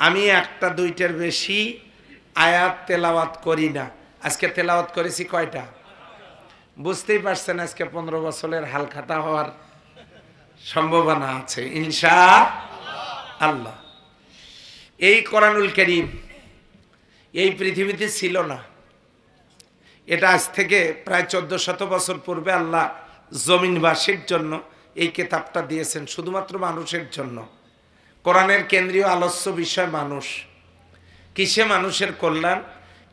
আমি একটা দুইটার বেশি আয়াত তেলাওয়াত করি না। আজকে তেলাওয়াত করেছি কয়টা? বুঝতেই পারছেন আজকে 15 বছরের হালখাতা হওয়ার সম্ভাবনা আছে ইনশাআল্লাহ। এই কোরআনুল কারীম এই পৃথিবীতে ছিল না। এটা আজ থেকে প্রায় 1400 বছর পূর্বে আল্লাহ জমিনবাসীর জন্য এই কিতাবটা দিয়েছেন, শুধুমাত্র মানুষের জন্য। কোরআনের কেন্দ্রীয় আলোচ্য বিষয় মানুষ। কিসে মানুষের কল্যাণ,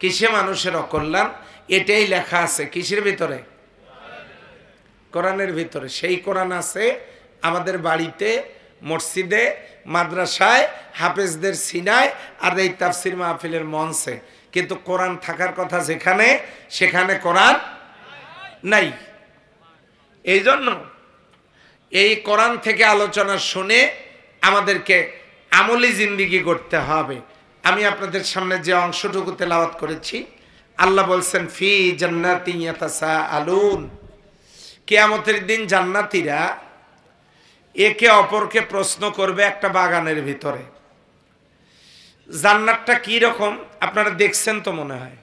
কিসে মানুষের অকল্যাণ, এটাই লেখা আছে কিসের ভিতরে? কোরআনের ভিতরে। সেই কোরআন আছে আমাদের বাড়িতে, মসজিদে, মাদ্রাসায়, হাফেজদের সিনায়, আর এই তাফসির মাহফিলের মঞ্চে। কিন্তু কোরআন থাকার কথা যেখানে, সেখানে কোরআন নাই। এই জন্য এই কোরআন থেকে আলোচনা শুনে আমাদেরকে আমলি জিন্দেগি করতে হবে। আমি আপনাদের সামনে যে অংশটুকু তেলাওয়াত করেছি, আল্লাহ বলছেন ফি জান্নাতিন ইয়াতাসাআলুন, কিয়ামতের দিন জান্নাতীরা একে অপরকে প্রশ্ন করবে একটা বাগানের ভিতরে। জান্নাতটা কি রকম আপনারা দেখছেন তো মনে হয়,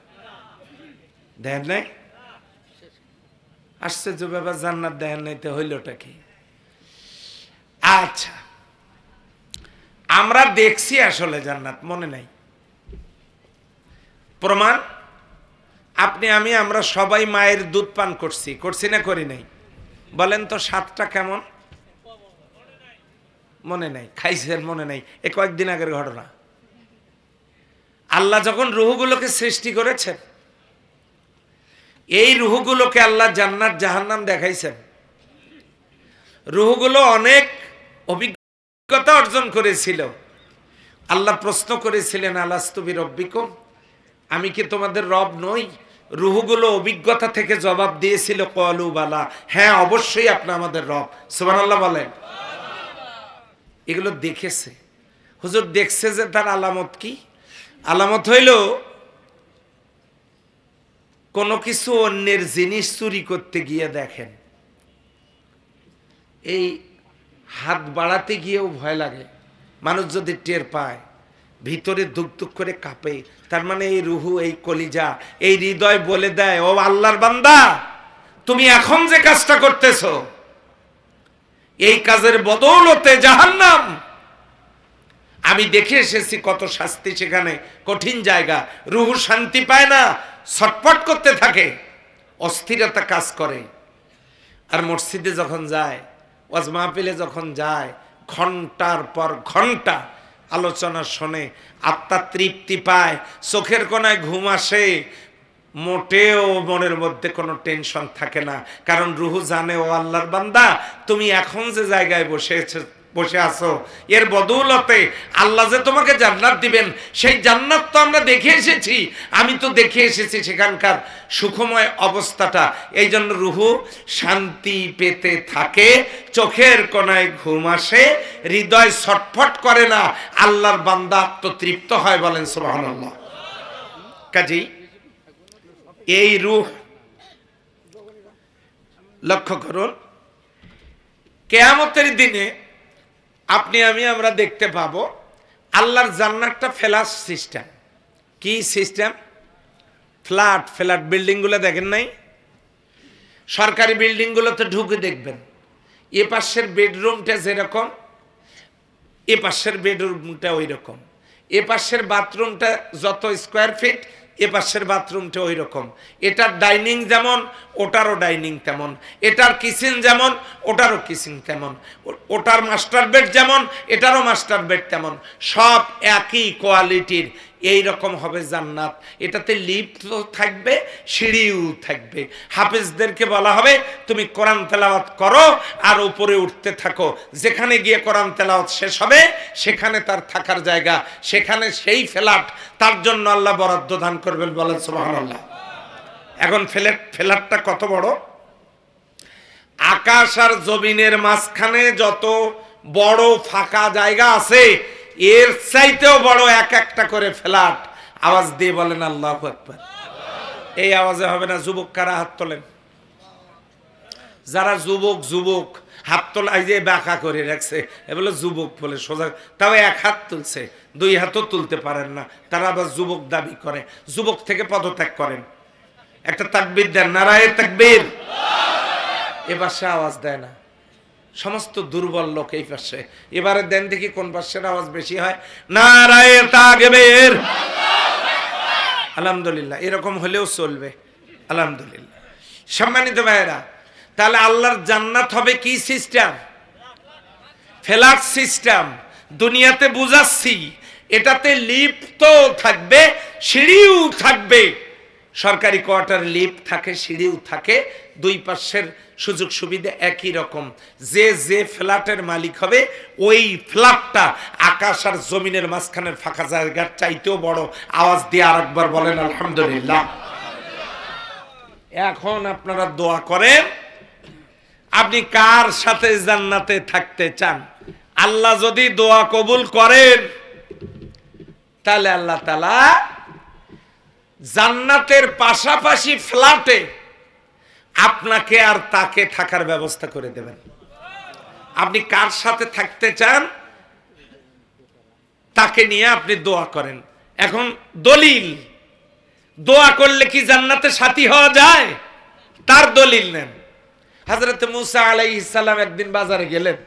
দেখেন নাই? আশ্চর্য ব্যাপার, জান্নাত দেখেন নাই তো হইলটা কি? আচ্ছা, আমরা দেখছি আসলে জান্নাত, মনে নাই? প্রমাণ আপনি আমি আমরা সবাই মায়ের দুধ পান করছি, করছি না করি নাই? বলেন তো স্বাদটা কেমন? মনে নাই। খাইছেন? মনে নাই। এ কয়েকদিন আগের ঘটনা। আল্লাহ যখন রুহগুলোকে সৃষ্টি করেছেন, এই রুহগুলোকে আল্লাহ জান্নাত জাহান্নাম দেখাইছেন। রুহগুলো অনেক অভিজ্ঞতা অর্জন করেছিল। আল্লাহ প্রশ্ন করেছিলেন আলাস্তু বিরব্বিকুম, আমি কি তোমাদের রব নই? রুহগুলো অভিজ্ঞতা থেকে জবাব দিয়েছিল ক্বালু বালা, হ্যাঁ অবশ্যই আপনি আমাদের রব। সুবহানাল্লাহ বলেন। এগুলো দেখেছে হুজুর, দেখছে যে তার আলামত কি? আলামত হইল কোনো কিছু অন্যের জিনিস চুরি করতে গিয়ে দেখেন, এই হাত বাড়াতে গিয়েও ভয় লাগে। মানুষ যদি টের পায়, ভিতরে দুক দুক করে কাঁপে, তার মানে এই রুহু, এই কলিজা, এই হৃদয় বলে দেয়, ও আল্লাহর বান্দা, তুমি এখন যে কাজটা করতেছো, এই কাজের বদৌলতে জাহান্নাম। আমি দেখে এসেছি কত শাস্তি সেখানে, কঠিন জায়গা। রুহু শান্তি পায় না, ছটফট করতে থাকে, অস্থিরতা কাজ করে। আর মসজিদে যখন যায়, ওয়াজ মাহফিলে যখন যায়, ঘন্টার পর ঘন্টা আলোচনা শোনে, আত্মা তৃপ্তি পায়, চোখের কোনায় ঘুম আসে, মোটেও মনের মধ্যে কোনো টেনশন থাকে না। কারণ রুহু জানে, ও আল্লাহর বান্দা, তুমি এখন যে জায়গায় বসে আছো, এর বদৌলতে আল্লাহ যে তোমাকে জান্নাত দিবেন, সেই জান্নাত তো আমরা দেখে এসেছি, আমি তো দেখে এসেছি সেখানকার সুখময় অবস্থাটা। এই জন্য রুহু শান্তি পেতে থাকে, চোখের কোনায় ঘুম আসে, হৃদয় ছটফট করে না, আল্লাহর বান্দা আত্মতৃপ্ত হয়। বলেন সুবহানাল্লাহ। কাজেই এই রূহ লক্ষ্য করুন, কিয়ামতের দিনে আপনি আমি আমরা দেখতে পাবো আল্লাহর জান্নাতটা ফ্ল্যাট সিস্টেম। কি সিস্টেম? ফ্ল্যাট ফ্ল্যাট বিল্ডিংগুলো দেখেন নাই? সরকারি বিল্ডিংগুলোতে ঢুকে দেখবেন, এ পাশের বেডরুমটা যেরকম, এ পাশের বেডরুমটা ওই রকম, এ পাশের বাথরুমটা যত স্কোয়ার ফিট, এ পাশের বাথরুমটা ওই রকম, এটার ডাইনিং যেমন, ওটারও ডাইনিং তেমন, এটার কিচেন যেমন, ওটারও কিচেন তেমন, ওটার মাস্টার বেড যেমন, এটারও মাস্টার বেড তেমন, সব একই কোয়ালিটির। এই রকম হবে জান্নাত। এটাতে লিফট থাকবে, সিঁড়িও থাকবে। হাফেজদেরকে বলা হবে তুমি কোরআন তেলাওয়াত করো আর উপরে উঠতে থাকো, যেখানে গিয়ে কোরআন তেলাওয়াত শেষ হবে সেখানে তার থাকার জায়গা, সেখানে সেই ফ্ল্যাট তার জন্য আল্লাহ বরাদ্দ দান করবেন। বলেন সুবহানাল্লাহ। এখন ফ্ল্যাটটা কত বড়? আকাশ আর জমিনের মাঝখানে যত বড় ফাঁকা জায়গা আছে, এর চাইতেও বড় এক একটা করে ফ্ল্যাট। আওয়াজ দিয়ে বলেন আল্লাহু আকবার। এই আওয়াজে হবে না? যুবক কারা হাত তোলেন? যারা যুবক হাত তোলা, এই যে বাঁকা করে রাখছে, এ বলে যুবক বলে সোজা, তাও এক হাত তুলছে। দুই হাতও তুলতে পারেন না, তারা আবার যুবক দাবি করে, যুবক থেকে পদত্যাগ করেন। একটা তাকবীর দেন, নারায়ে তাকবীর। এ পাশে আওয়াজ দেয় না, সমস্ত দুর্বল লোক এই পাশে। এবারে দেন দেখি কোন পাশের আওয়াজ বেশি হয়। নারায়ে তাকবীর। আলহামদুলিল্লাহ, এরকম হলেও চলবে। আলহামদুলিল্লাহ। সম্মানিত ভাইয়েরা, তাহলে আল্লাহর জান্নাত হবে কি সিস্টেম? Flat system. দুনিয়াতে বুঝাচ্ছি, এটাতে লিফট তো থাকবে, সিঁড়িও থাকবে। সরকারি কোয়ার্টার লিফট থাকে, সিঁড়িও থাকে, দুই পাশের সুযোগ সুবিধা একই রকম। যে যে ফ্ল্যাটের মালিক হবে ওই ফ্ল্যাটটা আকাশ আর জমিনের মাঝখানের ফাঁকা জায়গার চাইতেও বড়। আওয়াজ দিয়ে আরেকবার বলেন আলহামদুলিল্লাহ। এখন আপনারা দোয়া করেন, আপনি কার সাথে জান্নাতে থাকতে চান? আল্লাহ যদি দোয়া কবুল করেন তাহলে আল্লাহ তাআলা জান্নাতের পাশাপাশি ফ্ল্যাটে আপনাকে আর তাকে থাকার ব্যবস্থা করে দেবেন। আপনি কার সাথে থাকতে চান তাকে নিয়ে আপনি দোয়া করেন। এখন দলিল, দোয়া করলে কি জান্নাতে সাথী হওয়া যায়? তার দলিল নেন। হযরত মুসা আলাইহিস সালাম একদিন বাজারে গেলেন,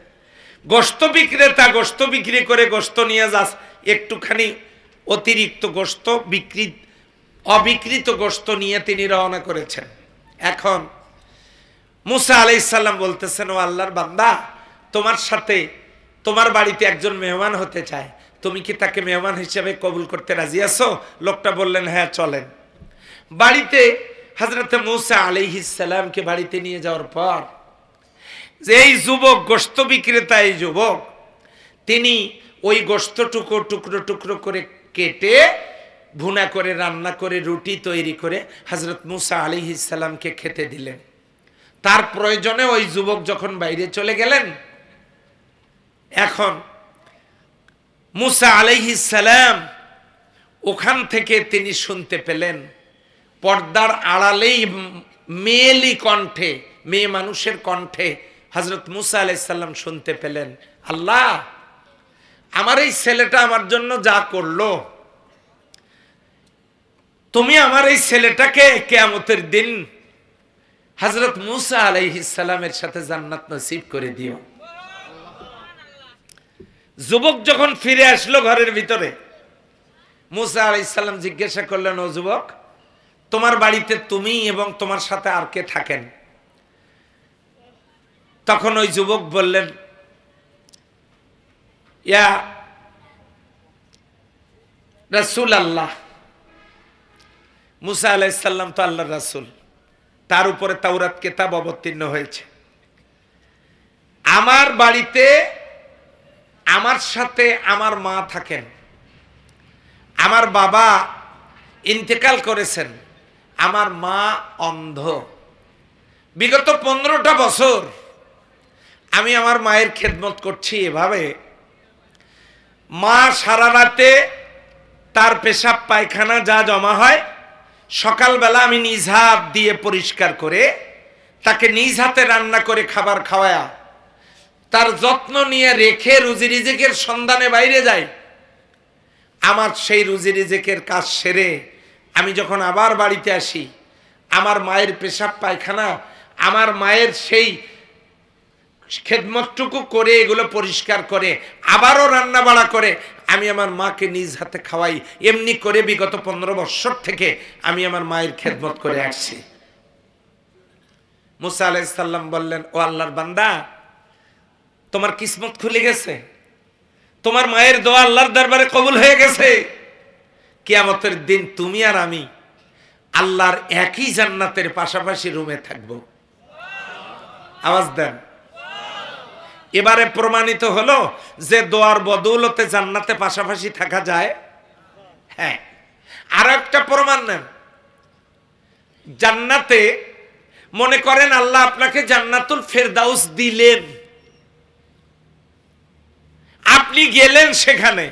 গোশত বিক্রেতা গোশত বিক্রি করে গোশত নিয়ে যাস, একটুখানি অতিরিক্ত গোশত অবিকৃত গোশত নিয়ে তিনি রওনা করেছেন। এখন মুসা আলাইহিস সালাম বলতেছেন, ও আল্লাহর বান্দা, তোমার সাথে তোমার বাড়িতে একজন মেহমান হতে চায়, তুমি কি তাকে মেহমান হিসেবে কবুল করতে রাজি আছো? লোকটা বললেন, হ্যাঁ চলেন। বাড়িতে হযরত মুসা আলাইহিস সালামকে বাড়িতে নিয়ে যাওয়ার পর যে এই যুবক গোশত বিক্রেতা, এই যুবক তিনি ওই গোশতটুকু টুকরো টুকরো করে কেটে ভুনা করে রান্না করে রুটি তৈরি করে হযরত মুসা আলাইহিস সালামকে খেতে দিলেন। তার প্রয়োজনে ওই যুবক যখন বাইরে চলে গেলেন, এখন মুসা আলাইহিস সালাম ওখান থেকে তিনি শুনতে পেলেন, পর্দার আড়ালেই মেয়েলি কণ্ঠে, মেয়ে মানুষের কণ্ঠে হযরত মুসা আলাইহিস সালাম শুনতে পেলেন, আল্লাহ, আমার এই ছেলেটা আমার জন্য যা করলো, তুমি আমার এই ছেলেটাকে কিয়ামতের দিন হযরত মুসা আলাইহিস সালামের সাথে জান্নাত নসিব করে দিও। যুবক যখন ফিরে আসলো ঘরের ভিতরে, মুসা আলাইহিস সালাম জিজ্ঞাসা করলেন, ও যুবক, তোমার বাড়িতে তুমি এবং তোমার সাথে আর কে থাকেন? তখন ওই যুবক বললেন, ইয়া রাসূল আল্লাহ। মুসা আলাইহিস সালাম তো আল্লাহর রাসূল, তার উপরে তাওরাত কিতাব অবতীর্ণ হয়েছে। আমার বাড়িতে আমার সাথে আমার মা থাকেন। আমার বাবা ইন্তেকাল করেছেন, আমার মা অন্ধ। বিগত 15টা বছর আমি আমার মায়ের খেদমত করছি এভাবে। মা সারা রাতে তার পেশাব পায়খানা যা জমা হয় সকালবেলা আমি নিজ হাত দিয়ে পরিষ্কার করে তাকে নিজ হাতে রান্না করে খাবার খাওয়ায়া তার যত্ন নিয়ে রেখে রুজি রিজিকের সন্ধানে বাইরে যাই। আমার সেই রুজি রিজিকের কাজ সেরে আমি যখন আবার বাড়িতে আসি, আমার মায়ের পেশাব পায়খানা, আমার মায়ের সেই খেদমতটুকু করে এগুলো পরিষ্কার করে আবারও রান্না বাড়া করে আমি আমার মাকে নিজ হাতে খাওয়াই। এমনি করে বিগত 15 বছর থেকে আমি আমার মায়ের খেদমত করে আসছি। মুসা আলাইহিস সালাম বললেন, ও আল্লাহর বান্দা, তোমার কিসমত খুলে গেছে, তোমার মায়ের দোয়া আল্লাহর দরবারে কবুল হয়ে গেছে। কিয়ামতের দিন তুমি আর আমি আল্লাহর একই জান্নাতের পাশাপাশি রুমে থাকব। আওয়াজ দেন। এবারে প্রমাণিত হলো যে দোয়ার বদৌলতে জান্নাতে পাশাপাশি থাকা যায়। হ্যাঁ, আর একটা প্রমাণ নেন। জান্নাতে মনে করেন আল্লাহ আপনাকে জান্নাতুল ফেরদাউস দিলেন, আপনি গেলেন সেখানে,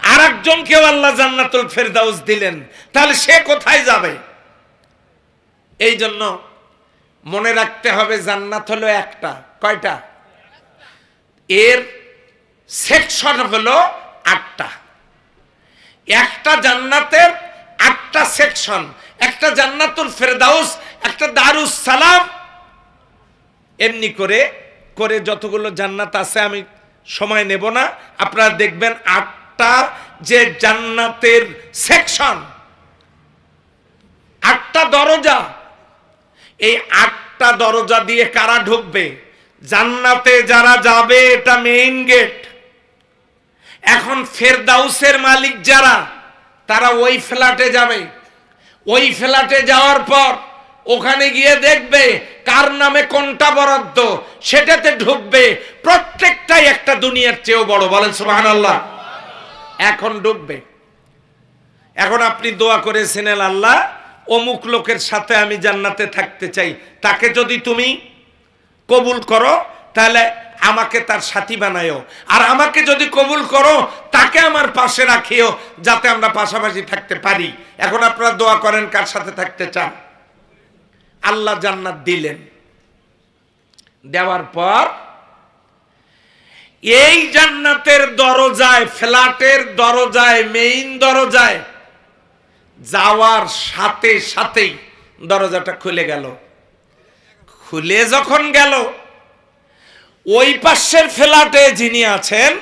আর একজনকেও আল্লাহ জান্নাতুল ফেরদাউস দিলেন, তাহলে সে কোথায় যাবে? এই জন্য মনে রাখতে হবে জান্নাত হলো একটা। কয়টা? এর সেকশন হলো 8টা। একটা জান্নাতের 8টা সেকশন, একটা জান্নাতুল ফেরদাউস, একটা দারুস সালাম, এমনি করে করে যতগুলো জান্নাত আছে আমি সময় নেব না, আপনারা দেখবেন 8টা যে জান্নাতের সেকশন, 8টা দরজা। এই 8টা দরজা দিয়ে কারা ঢুকবে? জান্নাতে যারা যাবে, এটা মেইন গেট। এখন ফেরদাউসের মালিক যারা, তারা ওই ফ্ল্যাটে যাবে। ওই ফ্ল্যাটে যাওয়ার পর ওখানে গিয়ে দেখবে কার নামে কোনটা বরাদ্দ, সেটাতে ঢুকবে। প্রত্যেকটাই একটা দুনিয়ার চেয়েও বড়, বলেন সুবহানাল্লাহ। এখন ঢুকবে। এখন আপনি দোয়া করেছেন, আল্লাহ অমুক লোকের সাথে আমি জান্নাতে থাকতে চাই, তাকে যদি তুমি কবুল করো তাহলে আমাকে তার সাথী বানায়ো, আর আমাকে যদি কবুল করো তাকে আমার পাশে রাখিও, যাতে আমরা পাশাপাশি থাকতে পারি। এখন আপনারা দোয়া করেন কার সাথে থাকতে চান। আল্লাহ জান্নাত দিলেন। দেওয়ার পর এই জান্নাতের দরজায়, ফ্ল্যাটের দরজায়, মেইন দরজায় যাওয়ার সাথে সাথেই দরজাটা খুলে গেল। খুলে যখন গেল, ওই পাশের ফ্ল্যাটে যিনি আছেন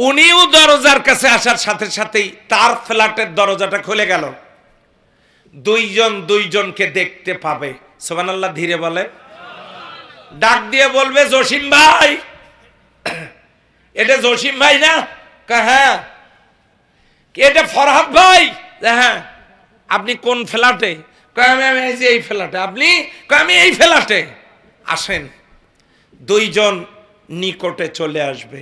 উনিও দরজার কাছে আসার সাথে সাথেই তার ফ্ল্যাটের দরজাটা খুলে গেল। দুইজন দুইজনকে দেখতে পাবে। সুবহানাল্লাহ, ধীরে বলেন। ডাক দিয়ে বলবে, জসিম ভাই। এটা জসিম ভাই না? হ্যাঁ। এটা ফরহাদ ভাই? হ্যাঁ। আপনি কোন ফ্ল্যাটে? আমি এই ফ্ল্যাটে। আপনি? আমি এই ফ্ল্যাটে। আসেন। দুইজন নিকটে চলে আসবে।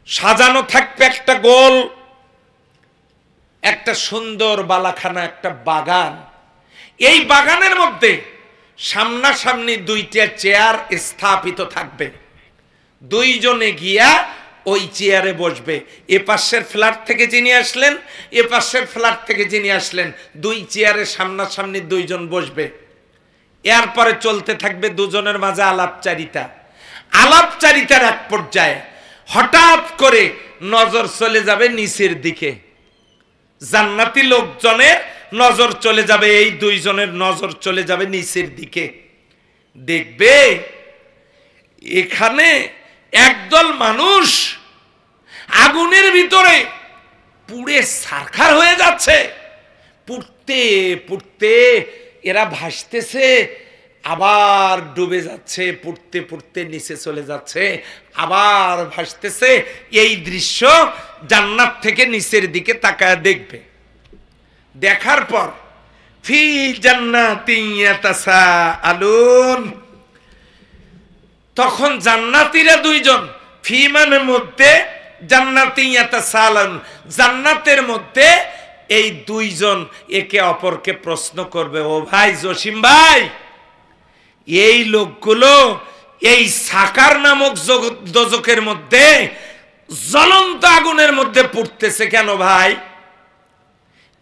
সাজানো থাকবে একটা গোল, একটা সুন্দর বালাখানা, একটা বাগান। এই বাগানের মধ্যে সামনাসামনি 2টা চেয়ার স্থাপিত থাকবে। দুইজনে গিয়া ওই চেয়ারে বসবে। এ পাশের ফ্ল্যাট থেকে যিনি আসলেন, এ পাশের ফ্ল্যাট থেকে যিনি আসলেন, 2 চেয়ারে সামনাসামনি দুইজন বসবে। এরপরে চলতে থাকবে দুজনের মাঝে আলাপচারিতা। আলাপচারিতার এক পর্যায়ে হঠাৎ করে নজর চলে যাবে নিচের দিকে। জান্নাতি লোকজনের নজর চলে যাবে, এই দুইজনের নজর চলে যাবে নিচের দিকে। দেখবে এখানে একদল মানুষ আগুনের ভিতরে পুড়ে ছারখার হয়ে যাচ্ছে। পুড়তে পুড়তে এরা ভাসতেছে, আবার ডুবে যাচ্ছে, পুড়তে পুড়তে নিচে চলে যাচ্ছে, আবার ভাসতেছে। এই দৃশ্য জান্নাত থেকে নিচের দিকে তাকায় দেখবে। দেখার পর ফি জান্নাতিন ইয়াতাসাআলুন, তখন জান্নাতীরা দুইজন, ফি মানে মধ্যে, জান্নাতিন ইয়াতাসাআলুন, জান্নাতের মধ্যে এই দুইজন একে অপরকে প্রশ্ন করবে, ও ভাই জসিম ভাই, এই লোকগুলো এই সাকার নামক দোজখের মধ্যে জ্বলন্ত আগুনের মধ্যে পুড়তেছে কেন ভাই?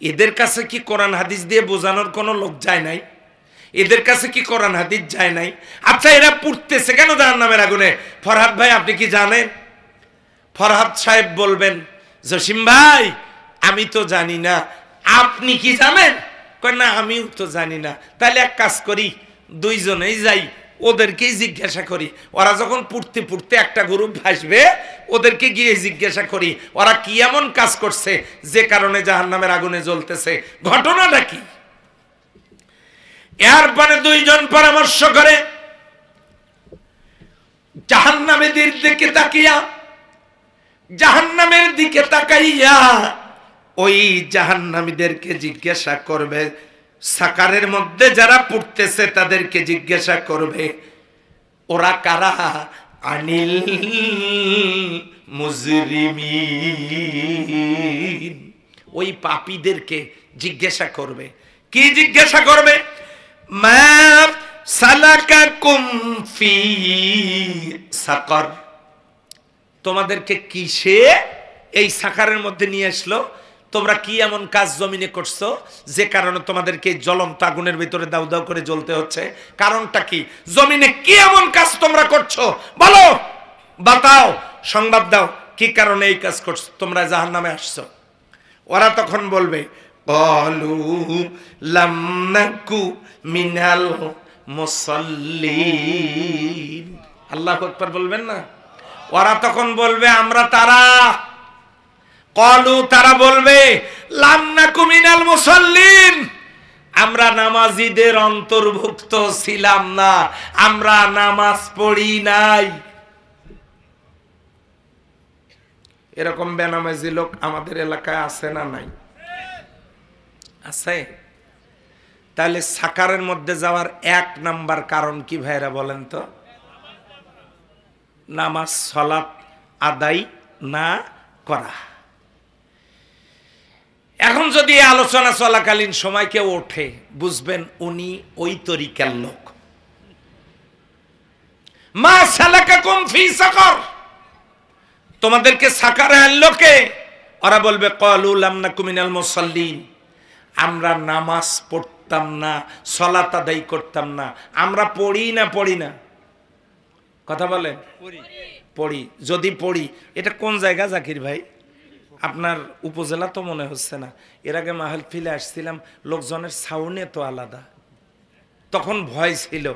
এদের কাছে কি কোরআন হাদিস দিয়ে বোঝানোর কোনো লোক যায় নাই? এদের কাছে কি কোরআন হাদিস যায় নাই? আচ্ছা, এরা পুড়তেছে কেন জাহান্নামের আগুনে? ফরহাদ ভাই, আপনি কি জানেন? ফরহাদ সাহেব বলবেন, জসিম ভাই আমি তো জানি না। আপনি কি জানেন? কয় না, আমিও তো জানি না। তাহলে এক কাজ করি, দুইজনেই যাই, ওদেরকেই জিজ্ঞাসা করি। ওরা যখন পুড়তে পুড়তে একটা গ্রুপ ভাসবে, ওদেরকে গিয়ে জিজ্ঞাসা করি ওরা কি এমন কাজ করছে যে কারণে জাহান্নামের আগুনে জ্বলতেছে, ঘটনাটা কি? এরপরে দুইজন পরামর্শ করে জাহান্নামীদের দিকে তাকিয়া, জাহান্নামের দিকে তাকাইয়া ওই জাহান্নামীদেরকে জিজ্ঞাসা করবে, সাকারের মধ্যে যারা পুড়তেছে তাদেরকে জিজ্ঞাসা করবে, ওরা কারা? আনিল মুজরিমিন, ওই পাপীদেরকে জিজ্ঞাসা করবে। কি জিজ্ঞাসা করবে? মা সালাকাকুম ফি সাকার, তোমাদেরকে কিসে এই সাকারের মধ্যে নিয়ে আসলো? তোমরা কি এমন কাজ জমিনে করছো যে কারণে তোমাদেরকে জ্বলন্ত আগুনের ভিতরে দাউ দাউ করে জ্বলতে হচ্ছে? কারণটা কি? জমিনে কি এমন কাজ তোমরা করছো? বলো, বাতাও, সংবাদ দাও, কি কারণে এই কাজ করছো? তোমরা জাহান্নামে আসছো। ওরা তখন বলবে ক্বালু লাম নাকু মিনাল মুসাল্লিন। আল্লাহু আকবার বলবেন না? ওরা তখন বলবে আমরা তারা, ক্বালু তারা বলবে লাম নাকু মিনাল মুসাল্লিন, আমরা নামাজীদের অন্তর্ভুক্ত ছিলাম না, আমরা নামাজ পড়ি নাই। এরকম বেনামাজি লোক আমাদের এলাকায় আছে না নাই? আছে। তাহলে সাকারের মধ্যে যাওয়ার 1 নাম্বার কারণ কি ভাইরা বলেন তো? নামাজ সালাত আদায় না করা। এখন যদি আলোচনা চলাকালীন সময় কেউ ওঠে, বুঝবেন উনি ওই তরিকার লোক। মা সালাকাকুম ফি সাকার, তোমাদেরকে সাকারে আনলো কে? ওরা বলবে ক্বালু লাম নাকু মিনাল মুসাল্লিন, আমরা নামাজ পড়তাম না, সালাত আদায় করতাম না। আমরা পড়ি না? কথা বলেন। পড়ি। যদি পড়ি, এটা কোন জায়গা জাকির ভাই? আপনার উপজেলা তো মনে হচ্ছে না। এর আগে মাহফিলে আসছিলাম, লোকজনের সাউন্ডে তো আলাদা। তখন ভয় ছিল,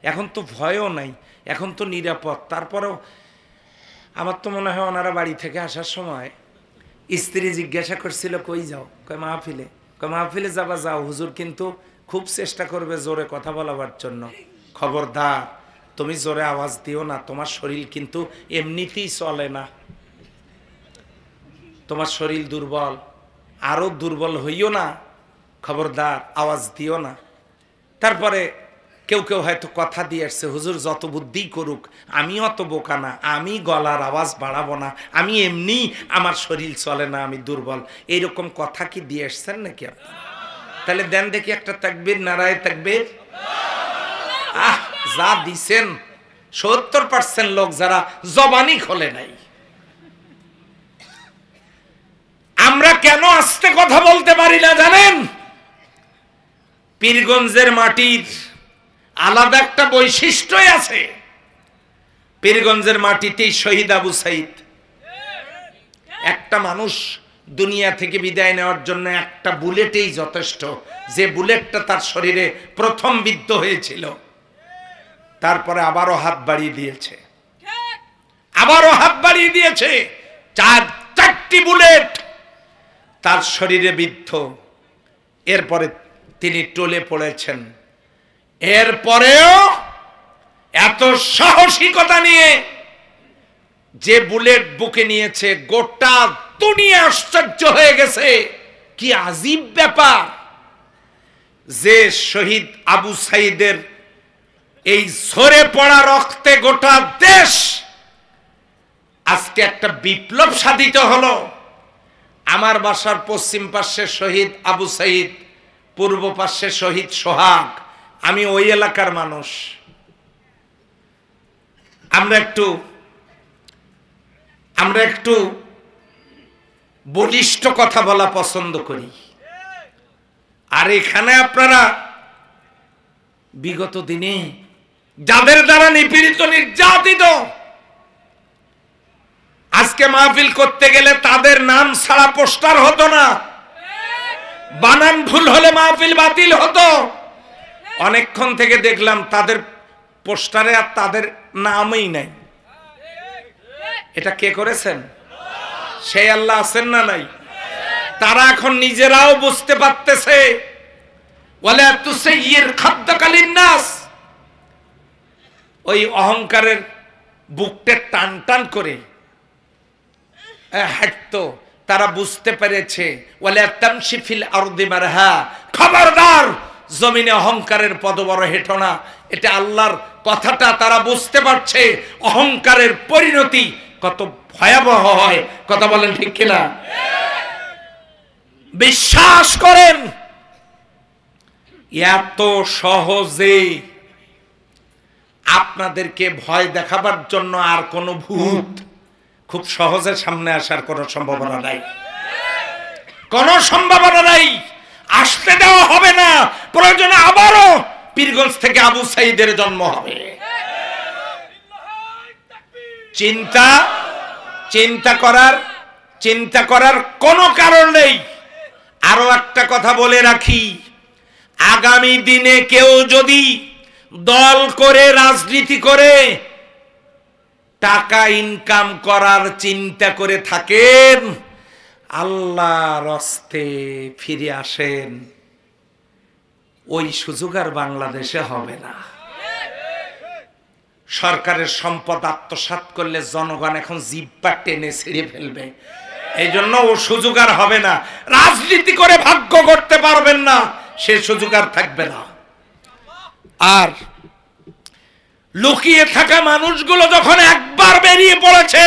এখন তো ভয়ও নাই, এখন তো নিরাপদ। তারপরেও আমার তো মনে হয় ওনারা বাড়ি থেকে আসার সময় স্ত্রী জিজ্ঞাসা করছিল কই যাও? কয় মাহফিলে। কয় মাহফিলে যাও, হুজুর কিন্তু খুব চেষ্টা করবে জোরে কথা বলাবার জন্য। খবরদার, তুমি জোরে আওয়াজ দিও না, তোমার শরীর কিন্তু এমনিতেই চলে না, তোমার শরীর দুর্বল, আরো দুর্বল হইও না, খবরদার আওয়াজ দিও না। তারপরে কেউ হয়তো কথা দিয়ে আসছে, হুজুর যত বুদ্ধি করুক আমি অত বোকা না, আমি গলার আওয়াজ বাড়াবো না, আমি এমনি আমার শরীর চলে না, আমি দুর্বল, এইরকম কথা কি দিয়ে আসছেন নাকি আপনারা? তাহলে দেন দেখি একটা তাকবীর, নারায়ে তাকবীর। যা দিছেন 70% লোক যারা জবানি খোলে নাই। আমরা কেন আস্তে কথা বলতে পারি না জানেন? পীরগঞ্জের মাটির আলাদা একটা বৈশিষ্ট্যই আছে। পীরগঞ্জের মাটিতেই শহীদ আবু সাইদ। একটা মানুষ দুনিয়া থেকে বিদায় নেওয়ার জন্য একটা বুলেটেই যথেষ্ট, যে বুলেটটা তার শরীরে প্রথম বিদ্ধ হয়েছিল। তারপরে আবারও হাত বাড়িয়ে দিয়েছে, 4টি বুলেট তার শরীরে বিদ্ধ। এরপরে তিনি টলে পড়েছেন। এরপরেও এত সাহসিকতা নিয়ে যে বুলেট বুকে নিয়েছে, গোটা দুনিয়া আশ্চর্য হয়ে গেছে। কি আজীব ব্যাপার যে শহীদ আবু সাইদের এই ঝরে পড়া রক্তে গোটা দেশ আজকে একটা বিপ্লব সাধিত হলো। আমার বাসার পশ্চিম পাশে শহীদ আবু সাইদ, পূর্ব পাশে শহীদ সোহাগ। আমি ওই এলাকার মানুষ। আমরা একটু বলিষ্ঠ কথা বলা পছন্দ করি। আর এখানে আপনারা বিগত দিনে যাদের দ্বারা নিপীড়িত নির্যাতিত, আজকে মাহফিল করতে গেলে তাদের নাম ছাড়া পোস্টার হতো না, বানান ভুল হলে মাহফিল বাতিল হতো। অনেকক্ষণ থেকে দেখলাম তাদের পোস্টারে আর তাদের নামই নাই। এটা কে করেছেন? সেই আল্লাহ আছেন না নাই? তারা এখন নিজেরাও বুঝতে পারতেছে। ওয়ালা তুসাইয়ির খাদ্দাকা লিন্নাস, ওই অহংকারের বুকটা টান টান করে হাঁটতো। তারা বুঝতে পেরেছে ওয়ালা তামশি ফিল আরদি মারহা, খবরদার জমিনে অহংকারের পদবর হেঁটো না। এটা আল্লাহর কথাটা তারা বুঝতে পারছে। অহংকারের পরিণতি কত ভয়াবহ হয়, কথা বলেন ঠিক কিনা? বিশ্বাস করেন, এত সহজে আপনাদেরকে ভয় দেখাবার জন্য আর কোন ভূত খুব সহজে সামনে আসার কোন সম্ভাবনা নাই, কোন সম্ভাবনা নাই। আসতে দেওয়া হবে না। প্রয়োজনে আবারও পীরগঞ্জ থেকে আবু সাইদের জন্ম হবে। চিন্তা করার কোনো কারণ নেই। আরো একটা কথা বলে রাখি, আগামী দিনে কেউ যদি দল করে রাজনীতি করে টাকা ইনকাম করার চিন্তা করে থাকেন, আল্লাহর হস্তে ফিরে আসেন, ওই সুযোগ আর বাংলাদেশে হবে না। সরকারের সম্পদ আত্মসাৎ করলে জনগণ এখন জিহ্বা টেনে ছিঁড়ে ফেলবে, এই জন্য ও সুযোগ আর হবে না। রাজনীতি করে ভাগ্য করতে পারবেন না, সে সুযোগ আর থাকবে না। আর লুকিয়ে থাকা মানুষগুলো যখন একবার বেরিয়ে পড়েছে,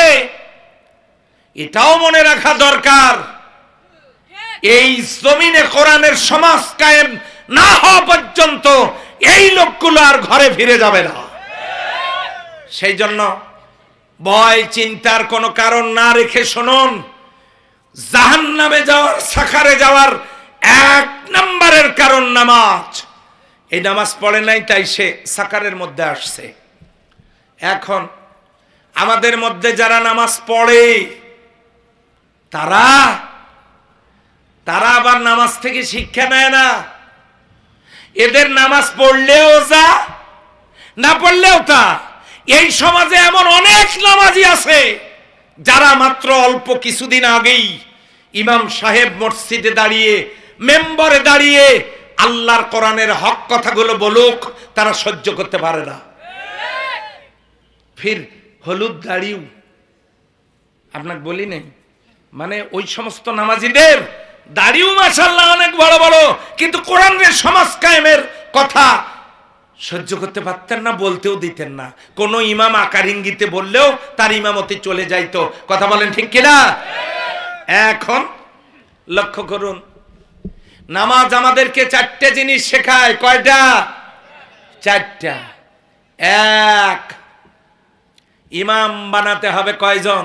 এটাও মনে রাখা দরকার, এই জমিনে কোরআনের সমাজ কায়েম না হওয়া পর্যন্ত এই লোকগুলো আর ঘরে ফিরে যাবে না। সেই জন্য ভয় চিন্তার কোনো কারণ না রেখে শুনুন, জাহান্নামে যাওয়ার, সাকারে যাওয়ার 1 নম্বরের কারণ নামাজ। এই নামাজ পড়ে নাই, তাই সে সাকারের মধ্যে আসছে। এখন আমাদের মধ্যে যারা নামাজ পড়ে তারা আবার নামাজ থেকে শিক্ষা নেয় না। এদের নামাজ পড়লেও যা, না পড়লেও তা। এই সমাজে এমন অনেক নামাজি আছে যারা মাত্র অল্প কিছুদিন আগেই ইমাম সাহেব মসজিদে দাঁড়িয়ে, মেম্বরে দাঁড়িয়ে আল্লাহর কোরআনের হক কথাগুলো বলুক, তারা সহ্য করতে পারে না। ফির হলুদ দাড়িও আপনাকে বলি নেই, মানে ওই সমস্ত নামাজিদের দাড়িও মাশাআল্লাহ অনেক বড় বড়, কিন্তু কোরআনের সমাজ কায়েমের কথা সহ্য করতে পারতেন না, বলতেও দিতেন না। কোন ইমাম আকার ইঙ্গিতে বললেও তার ইমামতি চলে যাইতো। কথা বলেন ঠিক কিনা? এখন লক্ষ্য করুন, নামাজ আমাদেরকে 4টে জিনিস শেখায়। কয়টা? 4টা। 1, ইমাম বানাতে হবে কয়জন?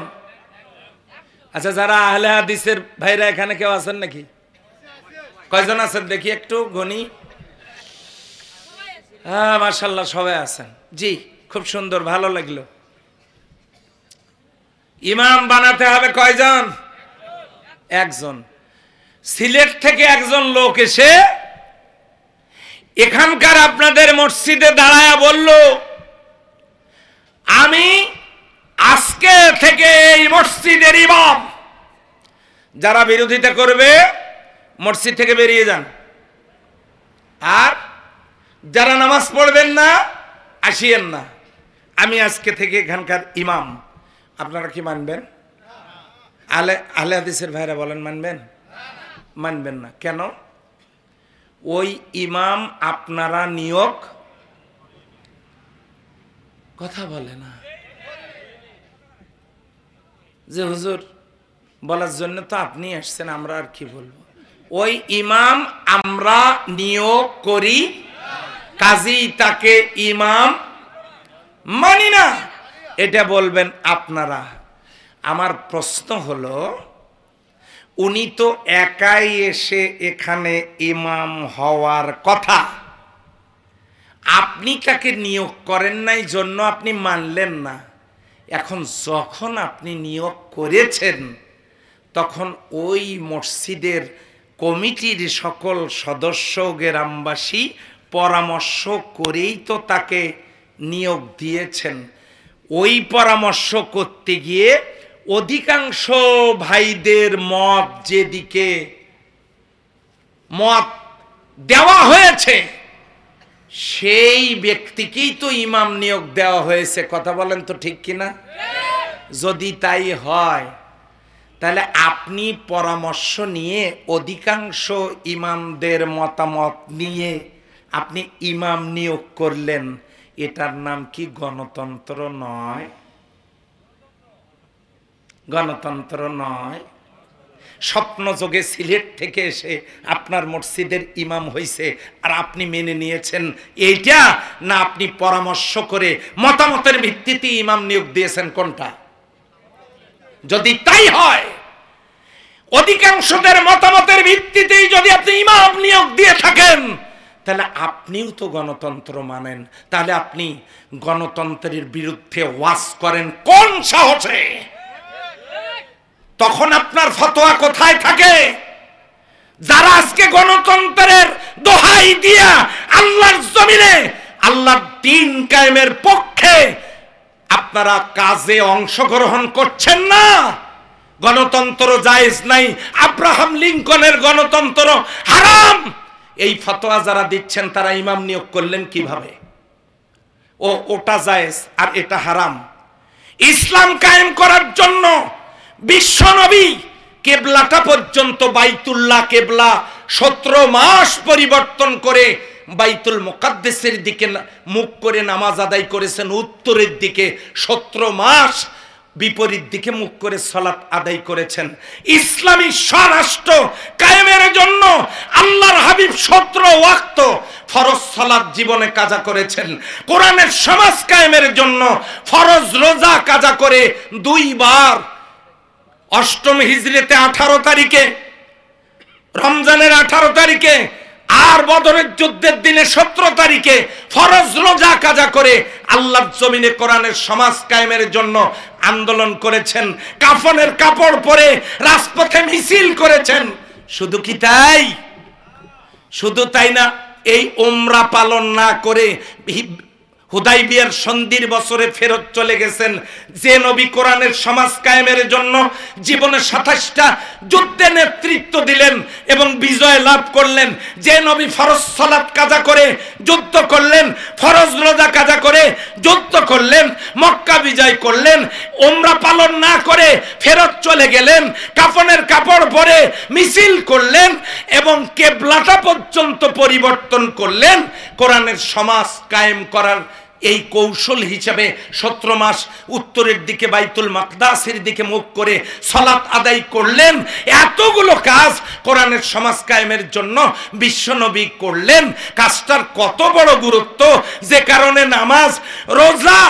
আচ্ছা, যারা আহলে হাদিসের ভাইরা এখানে কেউ আছেন নাকি? কয়জন আছেন দেখি একটু গনি। হ্যাঁ, মাশাআল্লাহ সবাই আছেন। জি, খুব সুন্দর, ভালো লাগলো। ইমাম বানাতে হবে কয়জন? 1জন। সিলেট থেকে একজন লোক এসে এখানকার আপনাদের মসজিদে দাঁড়ায়া বলল, আমি আজকে থেকে এই মসজিদের ইমাম। যারা বিরোধিতা করবে মসজিদ থেকে বেরিয়ে যান, আর যারা নামাজ পড়বেন না আসিয়েন না, আমি আজকে থেকে এখানকার ইমাম। আপনারা কি মানবেন? আহলে হাদিসের ভাইরা বলেন মানবেন? মানবেন না। কেন? ওই ইমাম আপনারা নিয়োগ, কথা বলে না যে হুজুর বলার জন্য তো আপনি আসছেন, আমরা আর কি বলবো। ওই ইমাম আমরা নিয়োগ করি, কাজী তাকে ইমাম মানি না, এটা বলবেন আপনারা। আমার প্রশ্ন হলো, উনি তো একাই এসে এখানে ইমাম হওয়ার কথা, আপনি তাকে নিয়োগ করেন নাই জন্য আপনি মানলেন না। এখন যখন আপনি নিয়োগ করেছেন, তখন ওই মসজিদের কমিটির সকল সদস্য, গ্রামবাসী পরামর্শ করেই তো তাকে নিয়োগ দিয়েছেন। ওই পরামর্শ করতে গিয়ে অধিকাংশ ভাইদের মত যেদিকে মত দেওয়া হয়েছে, সেই ব্যক্তিকেই তো ইমাম নিয়োগ দেওয়া হয়েছে। কথা বলেন তো ঠিক কিনা? যদি তাই হয়, তাহলে আপনি পরামর্শ নিয়ে অধিকাংশ ইমামদের মতামত নিয়ে আপনি ইমাম নিয়োগ করলেন, এটার নাম কি গণতন্ত্র নয়? গণতন্ত্র নয়। স্বপ্নযোগে সিলেট থেকে এসে আপনার মসজিদের ইমাম হইছে, আর আপনি মেনে নিয়েছেন এইটা, না আপনি পরামর্শ করে মতামতের ভিত্তিতে ইমাম নিয়োগ দিয়েছেন? কোনটা? যদি তাই হয়, অধিকাংশদের মতামতের ভিত্তিতেই যদি আপনি ইমাম নিয়োগ দিয়ে থাকেন, তাহলে আপনিও তো গণতন্ত্র মানেন। তাহলে আপনি গণতন্ত্রের বিরুদ্ধে ওয়াজ করেন কোন সাহসে? তখন আপনার ফতোয়া কোথায় থাকে? যারা আজকে গণতন্ত্রের দোহাই দিয়া আল্লাহর জমিনে আল্লাহর দ্বীন কায়েমের পক্ষে আপনারা কাজে অংশগ্রহণ করছেন না, গণতন্ত্র জায়েজ নাই, আব্রাহাম লিঙ্কনের গণতন্ত্র হারাম, এই ফতোয়া যারা দিচ্ছেন তারা ইমাম নিয়োগ করলেন কিভাবে? ওটা জায়েজ আর এটা হারাম। ইসলাম কায়েম করার জন্য বিশ্বনবী কেবলাটা পর্যন্ত বাইতুল্লাহ কেবলা 17 মাস পরিবর্তন করে বাইতুল মুকাদ্দাসের দিকে মুখ করে নামাজ আদায় করেছেন, উত্তরের দিকে 17 মাস বিপরীত দিকে মুখ করে সালাত আদায় করেছেন। ইসলামী স্বরাষ্ট্র কায়েমের জন্য আল্লাহর হাবিব 17 ওয়াক্ত ফরজ সালাত জীবনে কাজা করেছেন। কোরআনের সমাজ কায়েমের জন্য ফরজ রোজা কাজা করে 2 বার, 8ম হিজরিতে 18 তারিখে, রমজানের 18 তারিখে, আর বদরের যুদ্ধের দিনে 17 তারিখে ফরজ রোজা কাজা করে আল্লাহর জমিনে কোরআনের সমাজ কায়েমের জন্য আন্দোলন করেছেন, কাফনের কাপড় পরে রাজপথে মিছিল করেছেন। শুধু কি তাই? শুধু তাই না, এই উমরা পালন না করে হুদাইবিয়ার সন্ধির বছরে ফেরত চলে গেছেন। যে নবী কোরআনের সমাজ কায়েমের জন্য জীবনে 27টা যুদ্ধে নেতৃত্ব দিলেন এবং বিজয় লাভ করলেন, যে নবী ফরজ সালাত কাজা করে যুদ্ধ করলেন, ফরজ রোজা কাজা করে যুদ্ধ করলেন, মক্কা বিজয় করলেন, উমরা পালন না করে ফেরত চলে গেলেন, কাফনের কাপড় পরে মিছিল করলেন এবং কেবলাটা পর্যন্ত পরিবর্তন করলেন, কোরআনের সমাজ কায়েম করার এই কৌশল হিসেবে 17 মাস উত্তরের দিকে বাইতুল মাকদাসের দিকে মুখ করে সালাত আদায় করলেন। এতগুলো কাজ কোরআনের সমাজ কায়েমের জন্য বিশ্বনবী করলেন। কাজটার কত বড় গুরুত্ব, যে কারণে নামাজ, রোজা,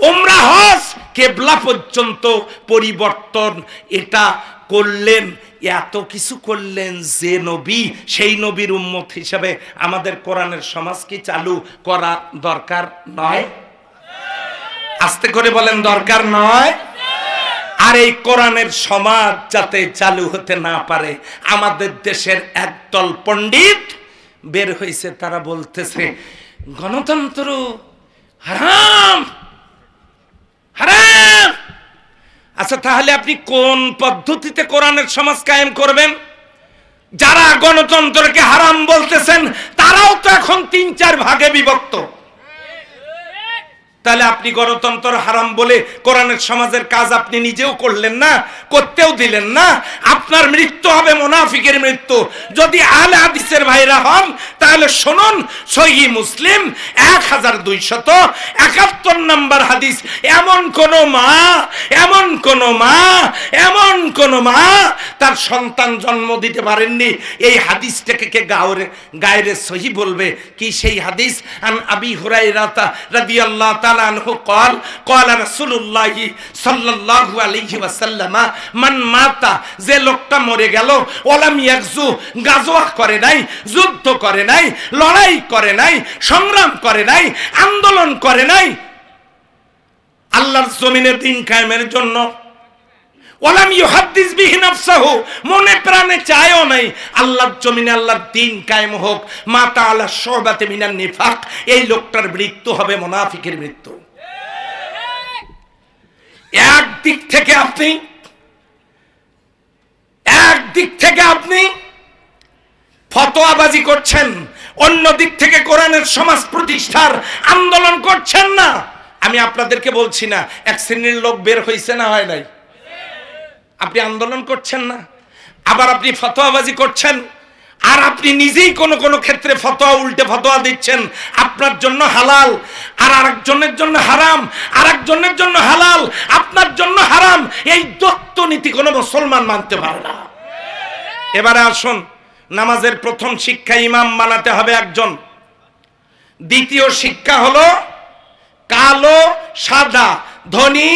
উমরা, হজ কেবলা পর্যন্ত পরিবর্তন এটা করলেন। এত কিছু করলেন যে নবী, সেই নবীর উম্মত হিসেবে আমাদের কোরআনের সমাজ কি চালু করা দরকার নয়? আস্তে করে বলেন, দরকার নয়? আর এই কোরআনের সমাজ যাতে চালু হতে না পারে, আমাদের দেশের একদল পণ্ডিত বের হয়েছে, তারা বলতেছে গণতন্ত্র হারাম, হারাম। আচ্ছা, তাহলে আপনি কোন পদ্ধতিতে কোরআনের সমাজ কায়েম করবেন? যারা গণতন্ত্রকে হারাম বলতেছেন তারাও তো এখন 3-4 ভাগে বিভক্ত। তাহলে আপনি গণতন্ত্র হারাম বলে কোরআনের সমাজের কাজ আপনি নিজেও করলেন না, করতেও দিলেন না। আপনার মৃত্যু হবে মুনাফিকের মৃত্যু। যদি আহলে হাদিসের ভাইরা হন তাহলে শুনুন, সহিহ মুসলিম 1271 নম্বর হাদিস। এমন কোন মা তার সন্তান জন্ম দিতে পারেননি, এই হাদিসটাকে কে গায়রে সহিহ বলবে? কি সেই হাদিস? আন আবি হুরায়রা রাদিয়াল্লাহু তাআলা আনহু قال قال رسول الله صلى الله عليه وسلم من مات, যে লোকটা মরে গেল, ওয়ালাম ইয়াগজু, গাজওয়া করে নাই, যুদ্ধ করে নাই, লড়াই করে নাই, সংগ্রাম করে নাই, আন্দোলন করে নাই আল্লাহর জমিনে দ্বীন কায়েমের জন্য, ওয়ালাম ইউহাদ্দিস বিহি নাফসাহু, মনে প্রাণে চায়ও নাই আল্লাহর জমিনে আল্লাহর দ্বীন কায়েম হোক, মাতা আলা শুবাতি মিনান নিফাক, এই লোকটার মৃত্যু হবে মুনাফিকের মৃত্যু। একদিক থেকে আপনি ফতোয়াবাজি করছেন, অন্য দিক থেকে কোরআনের সমাজ প্রতিষ্ঠার আন্দোলন করছেন না। আমি আপনাদেরকে বলছি না, এক শ্রেণীর লোক বের হয়েছে না, হয় নাই? আপনি আন্দোলন করছেন না, আবার আপনি ফতোয়াবাজি করছেন, আর আপনি নিজেই কোন কোন ক্ষেত্রে ফতোয়া, উল্টে ফতোয়া দিচ্ছেন। আপনার জন্য হালাল আর আরেকজনের জন্য হারাম, আরেকজনের জন্য হালাল আপনার জন্য হারাম, এই দত্ত নীতি কোনো মুসলমান মানতে পারে না। এবারে আসুন, নামাজের প্রথম শিক্ষা ইমাম বানাতে হবে একজন। দ্বিতীয় শিক্ষা হলো কালো সাদা, ধনী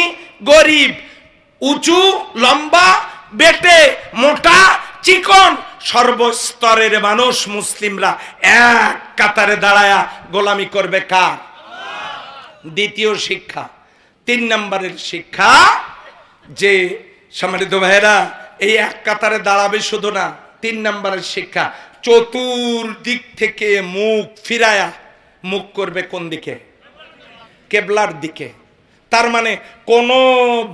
গরিব, উঁচু লম্বা, বেটে মোটা চিকন, সর্বস্তরের মানুষ মুসলিমরা এক কাতারে দাঁড়ায়া গোলামি করবে কার? দ্বিতীয় শিক্ষা। 3 নম্বরের শিক্ষা যে সম্মানিত ভাইরা, এই এক কাতারে দাঁড়াবে শুধু না, তিন নম্বরের শিক্ষা, চতুর্দিক থেকে মুখ ফিরায়া, মুখ করবে কোন দিকে? কেবলার দিকে। তার মানে কোন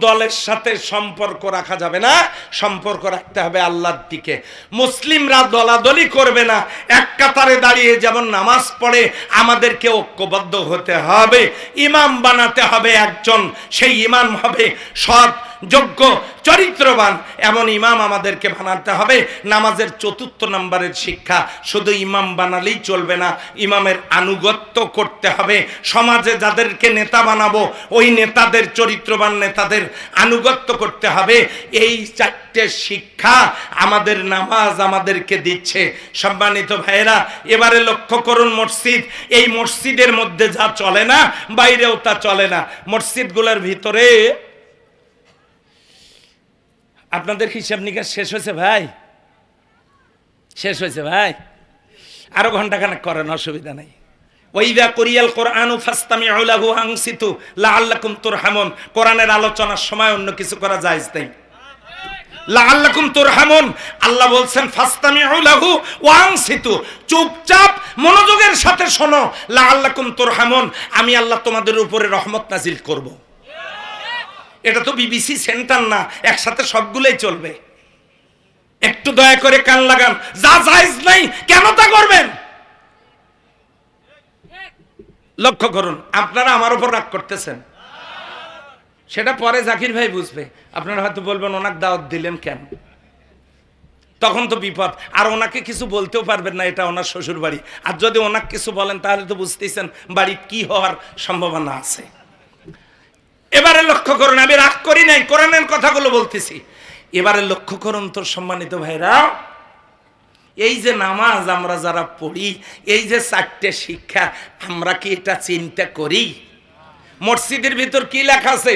দলের সাথে সম্পর্ক রাখা যাবে না, সম্পর্ক রাখতে হবে আল্লাহর দিকে। মুসলিমরা দলাদলি করবে না, এক কাতারে দাঁড়িয়ে যেমন নামাজ পড়ে আমাদেরকে ঐক্যবদ্ধ হতে হবে, ইমাম বানাতে হবে একজন, সেই ইমাম হবে সৎ, যোগ্য, চরিত্রবান, এমন ইমাম আমাদেরকে বানাতে হবে। নামাজের চতুর্থ নম্বরের শিক্ষা, শুধু ইমাম বানালেই চলবে না, ইমামের আনুগত্য করতে হবে। সমাজে যাদেরকে নেতা বানাবো ওই নেতাদের, চরিত্রবান নেতাদের আনুগত্য করতে হবে। এই চারটে শিক্ষা আমাদের নামাজ আমাদেরকে দিচ্ছে। সম্মানিত ভাইয়েরা, এবারে লক্ষ্য করুন মসজিদ, এই মসজিদের মধ্যে যা চলে না বাইরেও তা চলে না। মসজিদগুলোর ভিতরে আপনাদের হিসাব নিকাশ শেষ হয়েছে ভাই? শেষ হয়েছে ভাই? আরো ঘন্টাখানেক করেন, অসুবিধা নাই। ওয়াইদা কুরিয়াল কোরআনু ফাসতামিউ লাহু আনসিতু লাআল্লাকুম তুরহামুন। কোরআনের আলোচনার সময় অন্য কিছু করা জায়েজ নেই। লাআল্লাকুম তুরহামুন, আল্লাহ বলছেন ফাসতামিউ লাহু ওয়া আনসিতু, চুপচাপ মনোযোগের সাথে শোনো। লাআল্লাকুম তুরহামুন, আমি আল্লাহ তোমাদের উপরে রহমত নাজিল করব। এটা তো বিবিসি সেন্টার না, একসাথে সবগুলোই চলবে। একটু দয়া করে কান লাগান, যা জায়েজ নাই কেন তা করবেন? লক্ষ্য করুন, আপনারা আমার উপর রাগ করতেছেন, সেটা পরে জাকির ভাই বুঝবে। আপনারা হয়তো বলবেন ওনাকে দাওয়াত দিলেন কেন, তখন তো বিপদ। আর ওনাকে কিছু বলতেও পারবেন না, এটা ওনার শ্বশুর বাড়ি। আর যদি ওনাকে কিছু বলেন তাহলে তো বুঝতেছেন বাড়ির কি হওয়ার সম্ভাবনা আছে। এবারে লক্ষ্য করুন, আমি রাগ করি নাই, কোরআনের কথাগুলো বলতেছি। এবারে লক্ষ্য করুন তো সম্মানিত ভাইরা, এই যে নামাজ আমরা যারা পড়ি, এই যে চারটে শিক্ষা, আমরা কি এটা চিন্তা করি? মসজিদের ভিতর কি লেখা আছে?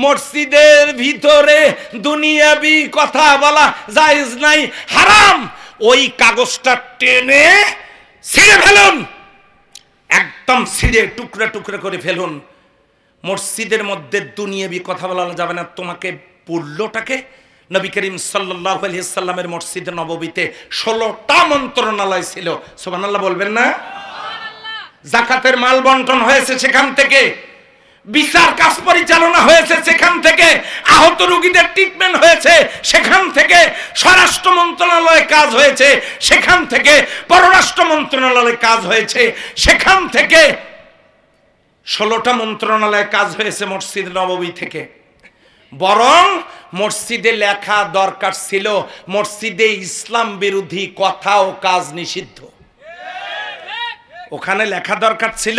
মসজিদের ভিতরে দুনিয়াবি কথা বলা জায়েজ নাই, হারাম। ওই কাগজটা টেনে ছিঁড়ে ফেলুন, একদম ছিঁড়ে টুকরা টুকরা করে ফেলুন। মসজিদের মধ্যে দুনিয়াবি কথা বলা যাবে না। তোমাকে পড়লোটাকে নবী করিম সাল্লাল্লাহু আলাইহি সাল্লামের মসজিদে নববীতে 16টা মন্ত্রণালয় ছিল, সুবহানাল্লাহ বলবেন না? যাকাতের মাল বন্টন হয়েছে সেখান থেকে, বিচার কাজ পরিচালনা হয়েছে সেখান থেকে, আহত রোগীদের ট্রিটমেন্ট হয়েছে সেখান থেকে, স্বরাষ্ট্র মন্ত্রণালয়ে কাজ হয়েছে সেখান থেকে, পররাষ্ট্র মন্ত্রণালয়ে কাজ হয়েছে সেখান থেকে। 16টা মন্ত্রণালয়ে কাজ হয়েছে মসজিদ নববী থেকে। বরং মসজিদে লেখা দরকার ছিল মসজিদে ইসলাম বিরোধী কথা ও কাজ নিষিদ্ধ। ওখানে লেখা দরকার ছিল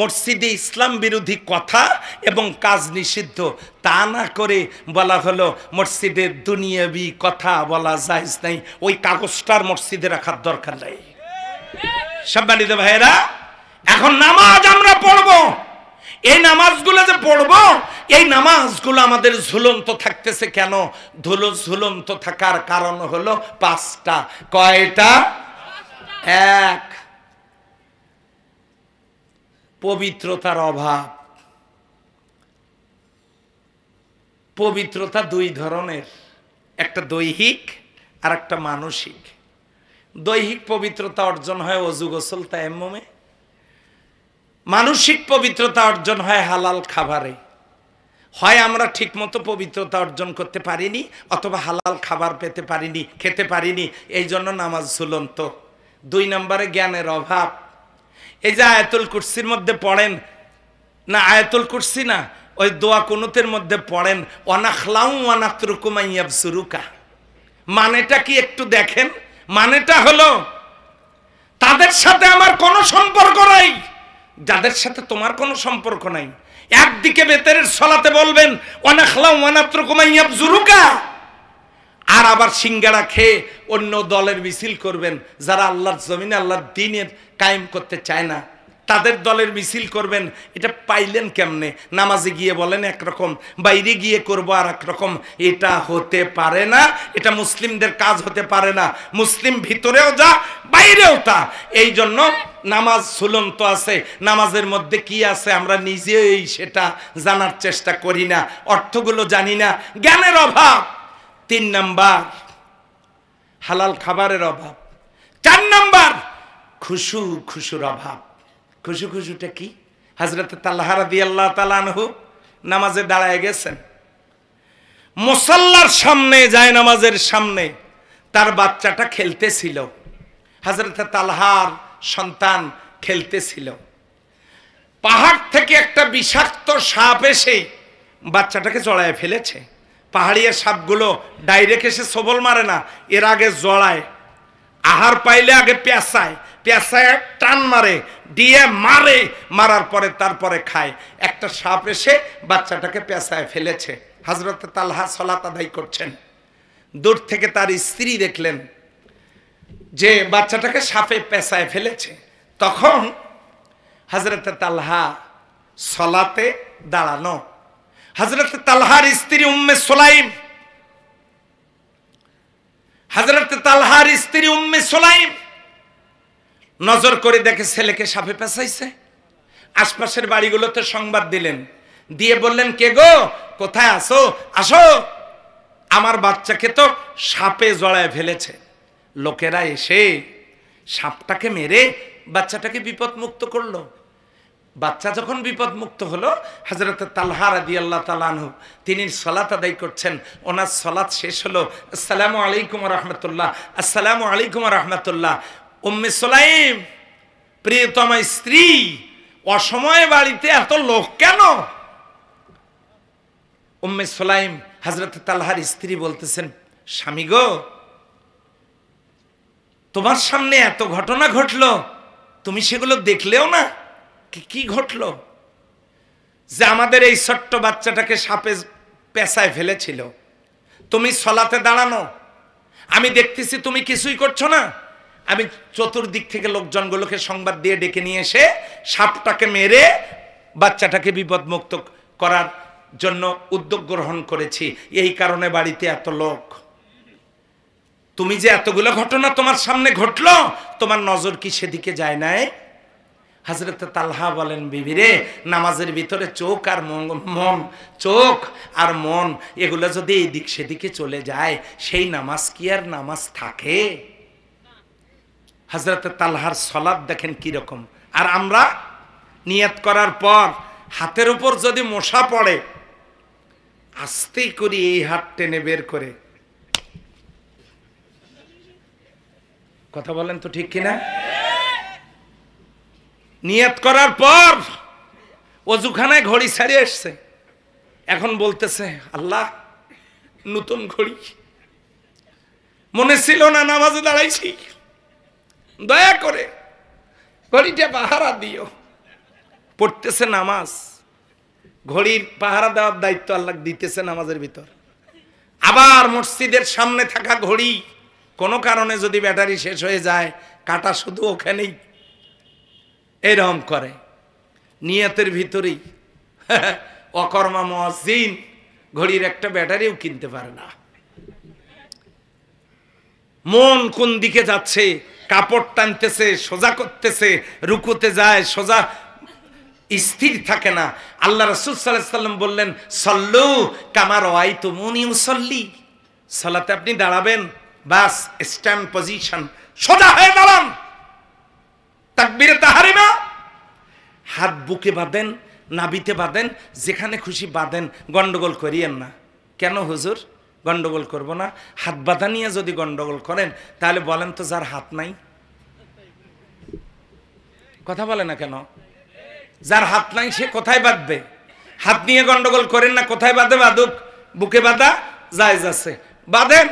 মসজিদে ইসলাম বিরোধী কথা এবং কাজ নিষিদ্ধ। তা না করে বলা হলো মসজিদের দুনিয়াবি কথা বলা জায়েজ নাই, ওই কাগজটার মসজিদে রাখার দরকার নাই। সম্মানিত ভাইয়েরা, এখন নামাজ আমরা পড়বো, এই নামাজগুলো যে পড়বো, এই নামাজগুলো আমাদের ঝুলন্ত থাকতেছে কেন? ঝুলন্ত থাকার কারণ হলো 5টা। কয়টা? 1, পবিত্রতার অভাব। পবিত্রতা 2 ধরনের, একটা দৈহিক আর একটা মানসিক। দৈহিক পবিত্রতা অর্জন হয় ওযু গোসল তায়াম্মুমে, মানসিক পবিত্রতা অর্জন হয় হালাল খাবারে। হয় আমরা ঠিকমতো পবিত্রতা অর্জন করতে পারিনি, অথবা হালাল খাবার পেতে পারিনি, খেতে পারিনি, এই জন্য নামাজ ঝুলন্ত। 2 নম্বরে জ্ঞানের অভাব। এই যে আয়াতুল কুরসির মধ্যে পড়েন না, আয়াতুল কুরসি না, ওই দোয়া কুনুতের মধ্যে পড়েন ওয়ানাখলাউ ওয়ানাতরুকু মাইয়াবসুরুকা, মানেটা কি একটু দেখেন? মানেটা হলো তাদের সাথে আমার কোনো সম্পর্ক নাই, যাদের সাথে তোমার কোনো সম্পর্ক নাই। একদিকে বেতের সলাতে বলবেন ওয়ানাখলাউ ওয়ানাতরুকু মাইয়াবসুরুকা, আর আবার সিঙ্গারা খেয়ে অন্য দলের মিছিল করবেন। যারা আল্লাহর জমিনে আল্লাহর দ্বীনের কায়েম করতে চায় না, তাদের দলের মিছিল করবেন। এটা পাইলেন কেমনে? নামাজে গিয়ে বলেন একরকম, বাইরে গিয়ে করবো আর একরকম। এটা হতে পারে না, এটা মুসলিমদের কাজ হতে পারে না। মুসলিম ভিতরেও যা, বাইরেও তা। এই জন্য নামাজ ঝুলন্ত আছে। নামাজের মধ্যে কি আছে আমরা নিজেই সেটা জানার চেষ্টা করি না, অর্থগুলো জানি না, জ্ঞানের অভাব। 3 নাম্বার, হালাল খাবারের অভাব। 4 নাম্বার খুশুর অভাব। খুশুটা কি? হযরত তালহা রাদিয়াল্লাহু তাআলা আনহু নামাজে দাঁড়ায় গেছেন, মুসাল্লার সামনে, যায় নামাজের সামনে তার বাচ্চাটা খেলতেছিল। হযরত তালহার সন্তান খেলতেছিল। পাহাড় থেকে একটা বিষাক্ত সাপ এসে বাচ্চাটাকে জড়ায় ফেলেছে। পাহাড়িয়া সাপগুলো ডাইরেক্ট এসে সবল মারে না, এর আগে জড়ায়। আহার পাইলে আগে পেঁচায়, পেঁচায় টান মারে, দিয়ে মারে, মারার পরে তারপরে খায়। একটা সাপ এসে বাচ্চাটাকে পেঁচায় ফেলেছে। হযরত তালহা সালাত আদায় করছেন, দূর থেকে তার স্ত্রী দেখলেন যে বাচ্চাটাকে সাপে পেঁচায় ফেলেছে। তখন হযরত তালহা সালাতে দাঁড়ানো। হযরত তালহার স্ত্রী উম্মে সুলাইম, হযরত তালহার স্ত্রী উম্মে সুলাইম নজর করে দেখে ছেলেকে সাপে পেঁচাইছে। আশপাশের বাড়িগুলোতে সংবাদ দিলেন, দিয়ে বললেন, কে গো, কোথায় আসো, আসো, আমার বাচ্চাকে তো সাপে জড়ায় ফেলেছে। লোকেরা এসে সাপটাকে মেরে বাচ্চাটাকে বিপদ মুক্ত করলো। বাচ্চা যখন বিপদ মুক্ত হলো, হযরত তালহা রাদিয়াল্লাহু তাআলা আনহু তিনি সালাত আদায় করছেন। ওনার সালাত শেষ হলো, আসসালামু আলাইকুম ওয়া রাহমাতুল্লাহ, আসসালামু আলাইকুম ওয়া রাহমাতুল্লাহ। উম্মে সুলাইম, প্রিয়তমা স্ত্রী, অসময়ে বাড়িতে এত লোক কেন? উম্মে সুলাইম হযরত তালহার স্ত্রী বলতেছেন, স্বামী গো, তোমার সামনে এত ঘটনা ঘটলো, তুমি সেগুলো দেখলেও না? কি ঘটলো? যে আমাদের এই ছোট্ট বাচ্চাটাকে সাপে পেঁচায় ফেলেছিল, তুমি সালাতে দাঁড়ানো, আমি দেখতেছি তুমি কিছুই করছো না। আমি চতুর্দিক থেকে লোকজনগুলোকে সংবাদ দিয়ে ডেকে নিয়ে এসে সাপটাকে মেরে বাচ্চাটাকে বিপদ মুক্ত করার জন্য উদ্যোগ গ্রহণ করেছি। এই কারণে বাড়িতে এত লোক। তুমি যে এতগুলো ঘটনা তোমার সামনে ঘটলো, তোমার নজর কি সেদিকে যায় নাই? হযরত তালহা বলেন, বিবি রে, নামাজের ভিতরে চোখ আর মন, চোখ আর মন এগুলো যদি এই দিক সেদিকে চলে যায়, সেই নামাজ কি আর নামাজ থাকে? হযরত তালহার সালাত দেখেন কি রকম। আর আমরা নিয়ত করার পর হাতের উপর যদি মশা পড়ে, আস্তে করে এই হাত টেনে বের করে, কথা বলেন তো ঠিক কিনা? নিয়ত করার পর ওযুখানায় ঘড়ি ছাড়িয়ে আসছে, এখন বলতেছে, আল্লাহ, নতুন ঘড়ি, মনে ছিল না নামাজে দাঁড়াইছি, দয়া করে ঘড়িটা পাহারা দিও। পড়তেছে নামাজ, ঘড়ির পাহারা দেওয়ার দায়িত্ব আল্লাহ দিতেছে নামাজের ভিতর। আবার মসজিদের সামনে থাকা ঘড়ি কোনো কারণে যদি ব্যাটারি শেষ হয়ে যায়, কাটা শুধু ওখানেই এরকম করে। নিয়তের ভিতরেই অকর্মা মুয়াজ্জিন ঘড়ির একটা ব্যাটারিও কিনতে পারে না। মন কোন দিকে যাচ্ছে, কাপড় টানতেছে, সোজা করতেছে, রুকুতে যায়, সোজা স্থির থাকে না। আল্লাহ রাসূল সাল্লাল্লাহু আলাইহি ওয়াসাল্লাম বললেন, সল্লু কামা রাআইতুমুনি উসাল্লি, সালাতে আপনি দাঁড়াবেন, বাস স্ট্যান্ড পজিশন, সোজা হয়ে দাঁড়ান। তাকবীরে তাহরিমা, হাত বুকে বাঁধেন, নাভিতে বাঁধেন, যেখানে খুশি বাঁধেন, গন্ডগোল করিয়েন না। কেন হুজুর গন্ডগোল করব না? হাত বাঁধা নিয়ে যদি গন্ডগোল করেন, তাহলে বলেন তো যার হাত নাই, কথা বলে না কেন? যার হাত নাই সে কোথায় বাঁধবে? হাত নিয়ে গন্ডগোল করেন না, কোথায় বাঁধে বাঁধুক। বুকে বাঁধা জায়েজ আছে, বাঁধেন।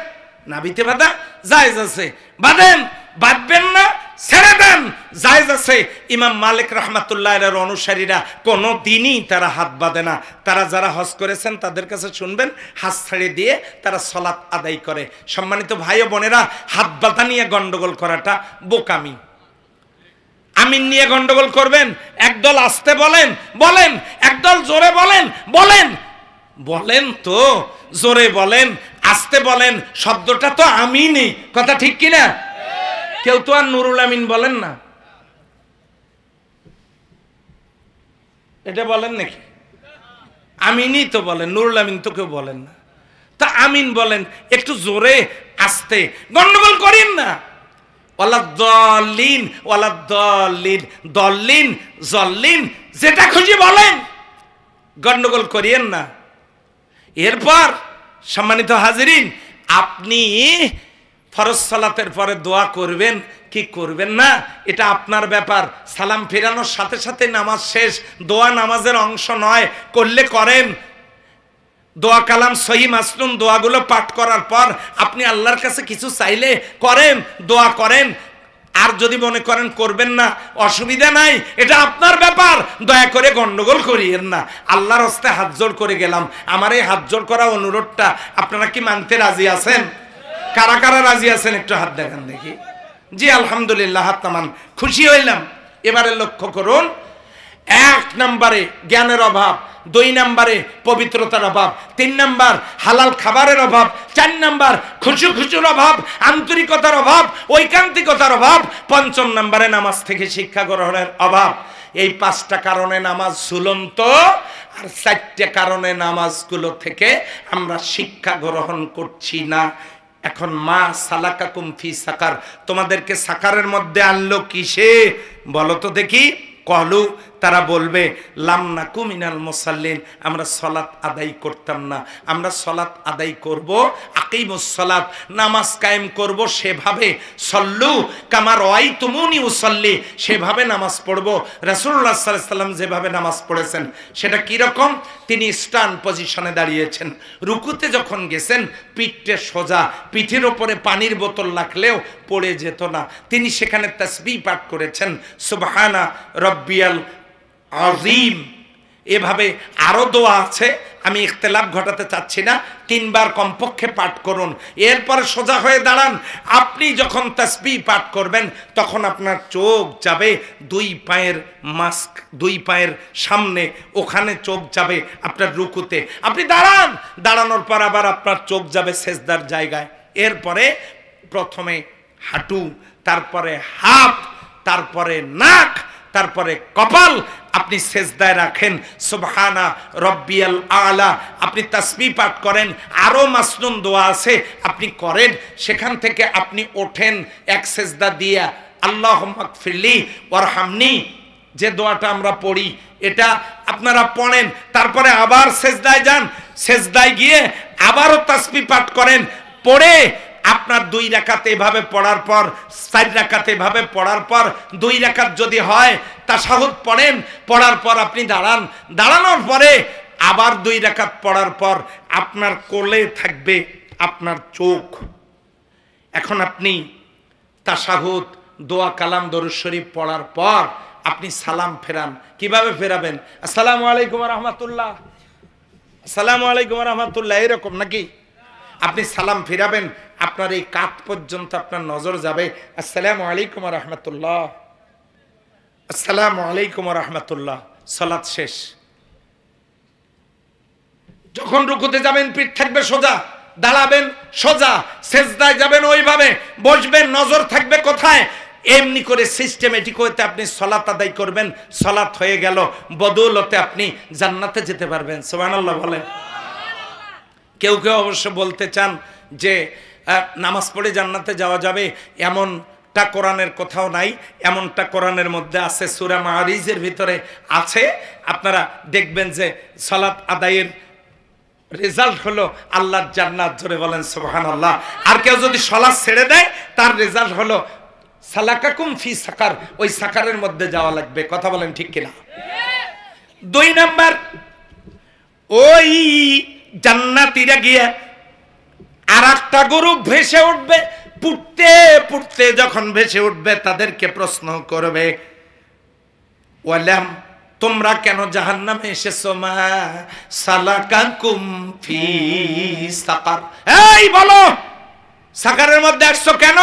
নাভিতে বাঁধা জায়েজ আছে, বাঁধেন। বাঁধবেন না, ছেড়ে দেন, জায়েজ আছে। ইমাম মালিক রাহমাতুল্লাহ আলাইহির অনুসারীরা কোনো দিনই তারা হাত বাঁধে না। তারা যারা হজ করেছেন তাদের কাছে শুনবেন, হাত ছেড়ে দিয়ে তারা সালাত আদায় করে। সম্মানিত ভাই ও বোনেরা, হাত বাঁধা নিয়ে গন্ডগোল করাটা বোকামি। আমিন নিয়ে গন্ডগোল করবেন, একদল আস্তে বলেন, বলেন, একদল জোরে বলেন, বলেন, বলেন তো, জোরে বলেন, আস্তে বলেন, শব্দটা তো আমিনই, কথা ঠিক কিনা? কেউ তো আর নুরুল আমিন বলেন না, এটা বলেন নাকি? আমিনই তো বলেন, নুরুল আমিন তো কেউ বলেন না। তা আমিন বলেন একটু জোরে আস্তে, গন্ডগোল করেন না। ওয়ালা দলিন, ওয়ালা দলিন, দলিন জল্লিন যেটা খুশি বলেন, গন্ডগোল করিয়েন না। এরপর সম্মানিত হাজিরিন, আপনি ফরজ সালাতের পরে দোয়া করবেন কি করবেন না এটা আপনার ব্যাপার। সালাম ফেরানোর সাথে সাথে নামাজ শেষ, দোয়া নামাজের অংশ নয়, করলে করেন। দোয়া কালাম সহি মাসনুন দোয়াগুলো পাঠ করার পর আপনি আল্লাহর কাছে কিছু চাইলে করেন, দোয়া করেন। আর যদি মনে করেন করবেন না, অসুবিধা নাই, এটা আপনার ব্যাপার। দয়া করে গন্ডগোল করিয়েন না। আল্লাহর হস্তে হাত জোড় করে গেলাম, আমার এই হাত জোড় করা অনুরোধটা আপনারা কি মানতে রাজি আছেন? কারা কারা রাজি আছেন একটু হাত দেখান দেখি। জি আলহামদুলিল্লাহ, হাত নামান, খুশি হইলাম। এবারে লক্ষ্য করুন, 1 নম্বরে জ্ঞানের অভাব, 2 নম্বরে পবিত্রতার অভাব, 3 নম্বর হালাল খাবারের অভাব, 4 নম্বর খুশুর অভাব, আন্তরিকতার অভাব, ঐকান্তিকতার অভাব, 5 নম্বরে নামাজ থেকে শিক্ষা গ্রহণের অভাব। এই 5টা কারণে নামাজ ঝুলন্ত, আর 4টে কারণে নামাজগুলো থেকে আমরা শিক্ষা গ্রহণ করছি না। এখন মা সালাকাকুম ফি সাকার, তোমাদেরকে সাকারের মধ্যে আনলো কিসে বলো তো দেখি। কলু, তারা বলবে লাম নাকু মিনাল মুসাল্লিন, আমরা সালাত আদায় করতাম না। আমরা সালাত আদায় করব, আকিমুস সালাত, নামাজ কায়েম করব সেভাবে, সল্লু কামা রাআইতুমুনি উসাল্লি, সেভাবে নামাজ পড়ব। রাসূলুল্লাহ সাল্লাল্লাহু আলাইহি ওয়াসাল্লাম যেভাবে নামাজ পড়েছেন সেটা কি রকম? তিনি স্ট্যান্ড পজিশনে দাঁড়িয়েছেন, রুকুতে যখন গেছেন পিঠে সোজা, পিঠের ওপরে পানির বোতল রাখলেও পড়ে যেত না। তিনি সেখানে তাসবিহ পাঠ করেছেন, সুবহানা রব্বিয়াল আযীম। এভাবে আরো দোয়া আছে, আমি ইখতিলাফ ঘটাতে চাচ্ছি না, 3 বার কমপক্ষে পাঠ করুন। এরপরে সোজা হয়ে দাঁড়ান। আপনি যখন তাসবিহ পাঠ করবেন তখন আপনার চোখ যাবে 2 পায়ের মাস্ক, 2 পায়ের সামনে, ওখানে চোখ যাবে আপনার রুকুতে। আপনি দাঁড়ান, দাঁড়ানোর পর আবার আপনার চোখ যাবে সেজদার জায়গায়। এরপরে প্রথমে হাঁটু, তারপরে হাত, তারপরে নাক, তারপরে কপাল আপনি সেজদায় রাখেন, সুবহানা রব্বিয়াল আলা। আপনি তাসবিহ পাঠ করেন, আরো মাসনুন দোয়া আছে আপনি করেন। সেখান থেকে আপনি ওঠেন এক সেজদা দিয়া, আল্লাহুম্মা গফিরলি ওয়ারহামনি, যে দোয়াটা আমরা পড়ি এটা আপনারা পড়েন। তারপরে আবার সেজদায় যান, সেজদায় গিয়ে আবারও তাসবিহ পাঠ করেন। পড়ে আপনার 2 রাকাত এভাবে পড়ার পর, 4 রাকাত এভাবে পড়ার পর, 2 রাকাত যদি হয় তাশাহুদ পড়েন। পড়ার পর আপনি দাঁড়ান, দাঁড়ানোর পরে আবার 2 রাকাত পড়ার পর আপনার কোলে থাকবে আপনার চোখ। এখন আপনি তাশাহুদ, দোয়া কালাম, দরুদ শরীফ পড়ার পর আপনি সালাম ফেরান। কিভাবে ফেরাবেন? আসসালামু আলাইকুম ওয়া রাহমাতুল্লাহ, আসসালামু আলাইকুম ওয়া রাহমাতুল্লাহ, এরকম নাকি? আপনি সালাম ফিরাবেন, আপনার এই কাত পর্যন্ত আপনার নজর যাবে, আসসালামু আলাইকুম ওয়া রাহমাতুল্লাহ, আসসালামু আলাইকুম ওয়া রাহমাতুল্লাহ। সালাত শেষ। যখন রুকুতে যাবেন পিঠ থাকবে সোজা, দাঁড়াবেন সোজা, সেজদায় যাবেন ওইভাবে, বসবেন, নজর থাকবে কোথায়? এমনি করে সিস্টেমেটিক হইতে আপনি সালাত আদায় করবেন। সালাত হয়ে গেল, বদৌলতে আপনি জান্নাতে যেতে পারবেন। সুবহানাল্লাহ বলেন। কেউ কেউ অবশ্য বলতে চান যে নামাজ পড়ে জান্নাতে যাওয়া যাবে, এমনটা কোরআনের কোথাও নাই। এমনটা কোরআনের মধ্যে আছে, সূরা মাআরিজের ভিতরে আছে। আপনারা দেখবেন যে সালাত আদায়ের রেজাল্ট হলো আল্লাহর জান্নাত। জোরে বলেন সুবহানাল্লাহ। আর কেউ যদি সালাত ছেড়ে দেয় তার রেজাল্ট হলো সালাকাকুম ফি সাকার, ওই সাকারের মধ্যে যাওয়া লাগবে। কথা বলেন ঠিক কিনা? 2 নাম্বার, ওই জান্নাতীরা গিয়ে আর একটা গ্রুপ ভেসে উঠবে, পুড়তে পুড়তে যখন ভেসে উঠবে তাদেরকে প্রশ্ন করবে, ওয়ালাম, তোমরা কেন জাহান্নামে এসেছো? মা সালাকাকুম ফি সাকার, এই বলো সাকারের মধ্যে আসছো কেন?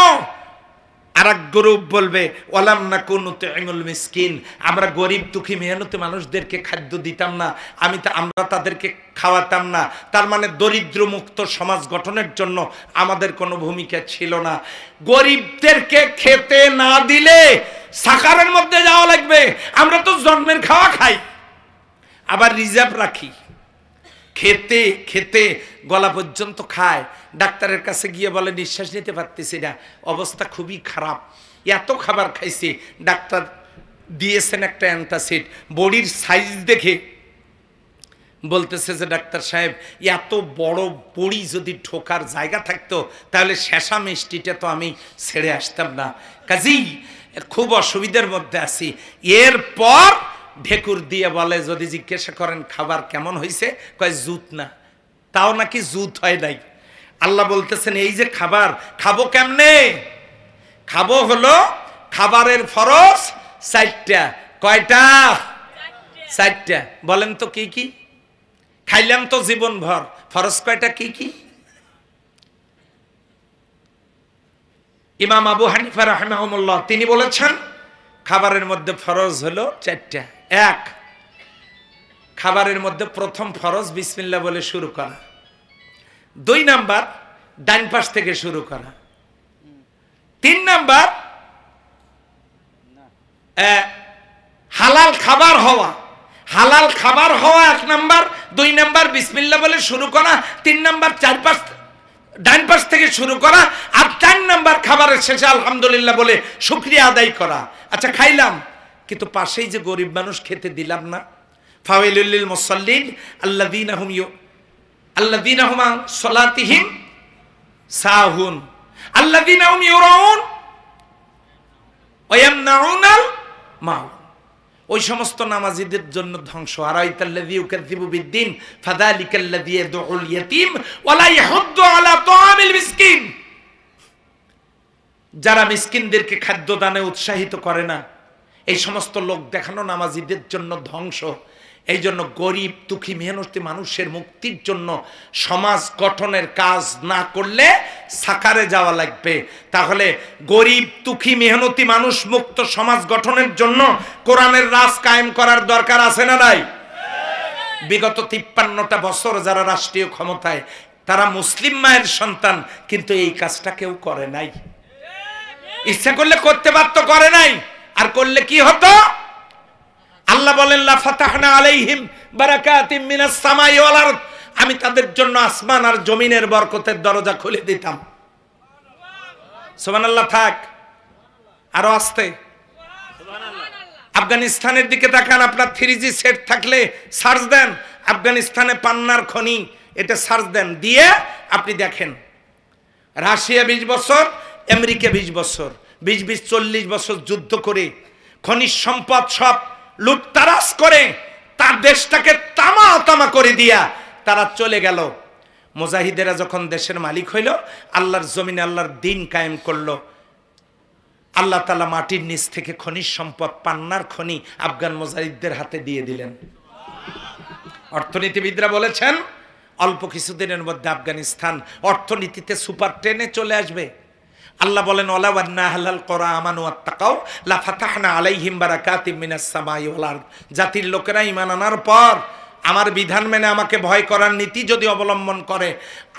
আর এক গ্রুপ বলবে, ওয়ালাম নাকুন নুতঈমুল মিসকিন, আমরা গরিব দুঃখী মেহনতি মানুষদেরকে খাদ্য দিতাম না, আমরা তাদেরকে খাওয়াতাম না। তার মানে দরিদ্র মুক্ত সমাজ গঠনের জন্য আমাদের কোনো ভূমিকা ছিল না। গরিবদেরকে খেতে না দিলে সাকারের মধ্যে যাওয়া লাগবে। আমরা তো জন্মের খাওয়া খাই, আবার রিজার্ভ রাখি। খেতে খেতে গলা পর্যন্ত খায়। ডাক্তারের কাছে গিয়ে বলে নিঃশ্বাস নিতে পারতেছি না, অবস্থা খুবই খারাপ। এত খাবার খাইছি, ডাক্তার দিয়েছেন একটা অ্যান্টাসিড। বডির সাইজ দেখে বলতেছে যে ডাক্তার সাহেব, এত বড় বড়ি যদি ঠোকার জায়গা থাকতো তাহলে শেষা মিষ্টিটা তো আমি ছেড়ে আসতাম না, কাজেই খুব অসুবিধার মধ্যে আছি। এরপর ঢেকুর দিয়ে বলে, যদি জিজ্ঞাসা করেন খাবার কেমন হয়েছে, কয় জুত না, তাও নাকি জুত হয় নাই। আল্লাহ বলতেছেন এই যে খাবার খাবো কেমনে, খাবো হলো খাবারের ফরজ 4টা। কয়টা? 4টা। বলেন তো কি কি? খাইলাম তো জীবন ভর, ফরজ কয়টা কি কি? ইমাম আবু হানিফা রাহিমাহুল্লাহ তিনি বলেছেন খাবারের মধ্যে ফরজ হলো 4টা। 1, খাবারের মধ্যে প্রথম ফরজ বিসমিল্লাহ বলে শুরু করা। 2 নাম্বার ডান পাশ থেকে শুরু করা। 3 নাম্বার হালাল খাবার হওয়া। হালাল খাবার হওয়া 1 নাম্বার। 2 নাম্বার বিসমিল্লাহ বলে শুরু করা। 3 নাম্বার ডান পাশ থেকে শুরু করা। আর 4 নাম্বার খাবারের শেষে আলহামদুলিল্লাহ বলে শুকরিয়া আদায় করা। আচ্ছা খাইলাম, কিন্তু পাশেই যে গরিব মানুষ খেতে দিলাম না। ফাওয়াইলুল লিল মুসাল্লিন আল্লাযীনা হুম আন সালাতিহিম সাহুন আল্লাযীনা হুম ইউরাউন ওয়া ইয়ামনাউনাল মাউন। ওই সমস্ত নামাজীদের জন্য ধ্বংস। আরাইতাল্লাযী ইউকাযযিবু বিদ্দীন ফাযালিকাল্লাযী ইয়াদউল ইয়াতীম ওয়া লা ইয়াহুদ্দু আলা তাআমিল মিসকিন। যারা মিসকিনদেরকে খাদ্য দানে উৎসাহিত করে না, এই সমস্ত লোক দেখানো নামাজীদের জন্য ধ্বংস। এই জন্য গরিব দুঃখী মেহনতি মানুষের মুক্তির জন্য সমাজ গঠনের কাজ না করলে সাকারে যাওয়া লাগবে। তাহলে গরিব দুঃখী মেহনতি মানুষ মুক্ত সমাজ গঠনের জন্য কোরআনের রাজ কায়েম করার দরকার আছে না নাই? বিগত 53টা বছর যারা রাষ্ট্রীয় ক্ষমতায়, তারা মুসলিম মায়ের সন্তান, কিন্তু এই কাজটা কেউ করে নাই। ইচ্ছা করলে করতে পারতো, করে নাই। আর করলে কি হতো? আল্লাহ বলেন লা ফাতাহনা আলাইহিম বারাকাতিম মিনাস সামাই ওয়াল আরদ, আমি তাদের জন্য আসমান আর জমিনের বরকতের দরজা খুলে দিতাম। সুবহানাল্লাহ। থাক আরো আস্তে। আফগানিস্তানের দিকে তাকান, আপনার 3G সেট থাকলে সার্চ দেন আফগানিস্তানে পান্নার খনি, এটা সার্চ দেন, দিয়ে আপনি দেখেন রাশিয়া 20 বছর, আমেরিকা 20 বছর, 20 40 বছর যুদ্ধ করে খনিজ সম্পদ সব লুটতারাজ করে তার দেশটাকে তামা তামা করে দিয়া তারা চলে গেল। মুজাহিদেরা যখন দেশের মালিক হইল, আল্লাহর জমিনে আল্লাহর দ্বীন কায়েম করলো, আল্লাহ তাআলা মাটির নিচ থেকে খনিজ সম্পদ পান্নার খনি আফগান মুজাহিদদের হাতে দিয়ে দিলেন। অর্থনীতিবিদরা বলেছেন অল্প কিছুদিনের মধ্যে আফগানিস্তান অর্থনীতিতে সুপার 10-এ চলে আসবে। আল্লাহ বলেন ওয়ালা ওয়ান্না হালাল কোরআন আমানু ওয়াত্তাকাউ লা ফাতাহনা আলাইহিম বারাকাতিম মিনাস সামাই ওয়াল আরদ। জাতির লোকেরা ঈমান আনার পর আমার বিধান মেনে আমাকে ভয় করার নীতি যদি অবলম্বন করে,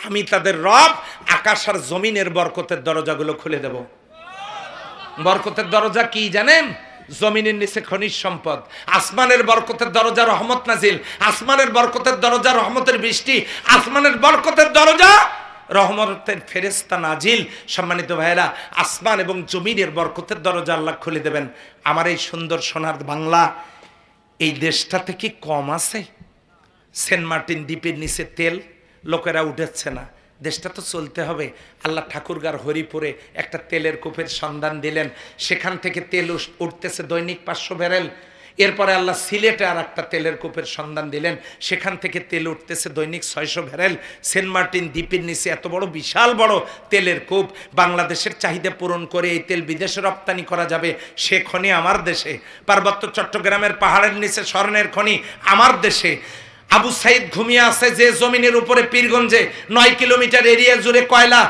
আমি তাদের রব আকাশ আর জমিনের বরকতের দরজাগুলো খুলে দেব। বরকতের দরজা কি জানেন? জমিনের নিচে খনিজ সম্পদ, আসমানের বরকতের দরজা রহমত নাজিল, আসমানের বরকতের দরজা রহমতের বৃষ্টি, আসমানের বরকতের দরজা রহমতের ফেরেশতা নাজিল। সম্মানিত ভাইরা, আসমান এবং জমিনের বরকতের দরজা আল্লাহ খুলে দেবেন। আমার এই সুন্দর সোনার বাংলা, এই দেশটাতে কি কম আছে? সেন্ট মার্টিন দ্বীপের নিচে তেল লোকেরা উঠেছে না, দেশটা তো চলতে হবে। আল্লাহ ঠাকুরগাঁর হরিপুরে একটা তেলের কূপের সন্ধান দিলেন, সেখান থেকে তেল উঠতেছে দৈনিক 500 ব্যারেল। এরপরে আল্লাহ সিলেটে আর একটা তেলের কূপের সন্ধান দিলেন, সেখান থেকে তেল উঠতেছে দৈনিক 600 ব্যারেল। সেন্ট মার্টিন দ্বীপের নিচে এত বড় বিশাল বড় তেলের কূপ, বাংলাদেশের চাহিদা পূরণ করে এই তেল বিদেশে রপ্তানি করা যাবে। সে খনি আমার দেশে, পার্বত্য চট্টগ্রামের পাহাড়ের নিচে স্বর্ণের খনি আমার দেশে। আবু সাইদ ঘুমিয়ে আছে যে জমিনের উপরে, পীরগঞ্জে 9 কিলোমিটার এরিয়া জুড়ে কয়লা,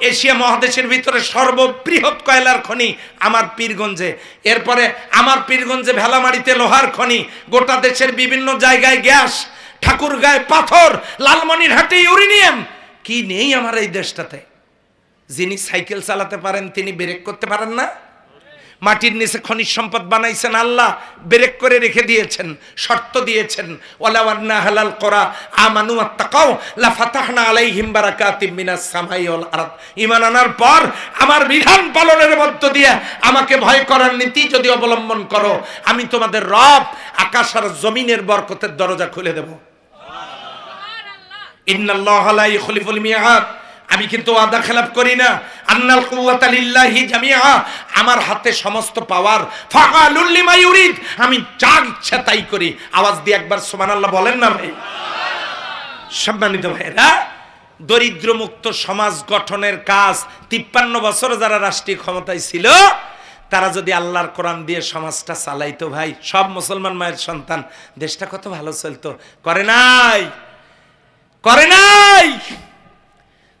এশিয়া মহাদেশের ভিতরে সর্ববৃহৎ কয়লার খনি আমার পীরগঞ্জে। এরপরে আমার পীরগঞ্জে ভেলামারিতে লোহার খনি, গোটা দেশের বিভিন্ন জায়গায় গ্যাস, ঠাকুরগাঁয় পাথর, লালমনিরহাটে ইউরেনিয়াম। কি নেই আমার এই দেশটাতে? যিনি সাইকেল চালাতে পারেন তিনি ব্রেক করতে পারেন না? মাটির নিচে খনিজ সম্পদ বানাইছেন আল্লাহ, ব্রেক করে রেখে দিয়েছেন, শর্ত দিয়েছেন, ওয়ালাউ আন্না হালাল করা আমানু ওয়াত্তাকাও লা ফাতাহনা আলাইহিম বারাকাতিম মিনাস সামাই ওয়াল আরদ। ঈমান আনার পর আমার বিধান পালনের মধ্য দিয়ে আমাকে ভয় করার নীতি যদি অবলম্বন করো, আমি তোমাদের রব আকাশ আর জমিনের বরকতের দরজা খুলে দেব। ইন্নাল্লাহা লা ইখলিফুল মিআদ, আমি কিন্তু ওয়াদা খেলাফ করি না। আন্নাল কুওয়াতা লিল্লাহি জামিআ, আমার হাতে সমস্ত পাওয়ার। ফাআলুল লিমা ইউরিদ, আমি যা ইচ্ছা তাই করি। আওয়াজ দিয়ে একবার সুবহানাল্লাহ বলেন না ভাই। সম্মানিত ভাইরা, দরিদ্র মুক্ত সমাজ গঠনের কাজ 53 বছর যারা রাষ্ট্রীয় ক্ষমতায় ছিল, তারা যদি আল্লাহর কোরআন দিয়ে সমাজটা চালাইতো ভাই, সব মুসলমান মায়ের সন্তান, দেশটা কত ভালো চলতো। করে নাই, করে নাই।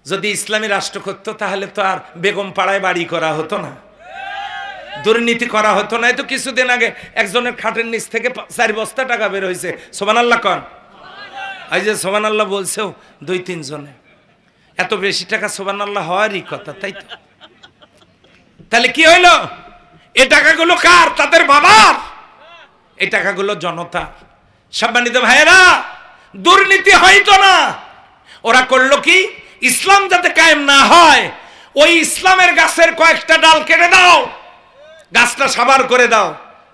যদি ইসলামী রাষ্ট্র করতো তাহলে তো আর বেগম পাড়ায় বাড়ি করা হতো না, দুর্নীতি করা হতো না। এই তো কিছুদিন আগে একজনের খাটের নিচ থেকে 4 বস্তা টাকা বের হয়েছে। সুবহানাল্লাহ কন। এই যে সুবহানাল্লাহ বলছেও 2-3 জনে, এত বেশি টাকা সুবহানাল্লাহ হওয়ারই কথা, তাই তো? তাহলে কি হইলো? এই টাকাগুলো কার? তাদের বাবার। এই টাকাগুলো জনতা। সম্মানিত ভাইয়েরা, দুর্নীতি হইতো না। ওরা করলো কি? ইসলাম যাতে কায়েম না হয়, ওই ইসলামের গাছের কয়েকটা ডাল কেটে দাও, গাছটা সাবার করে দাও,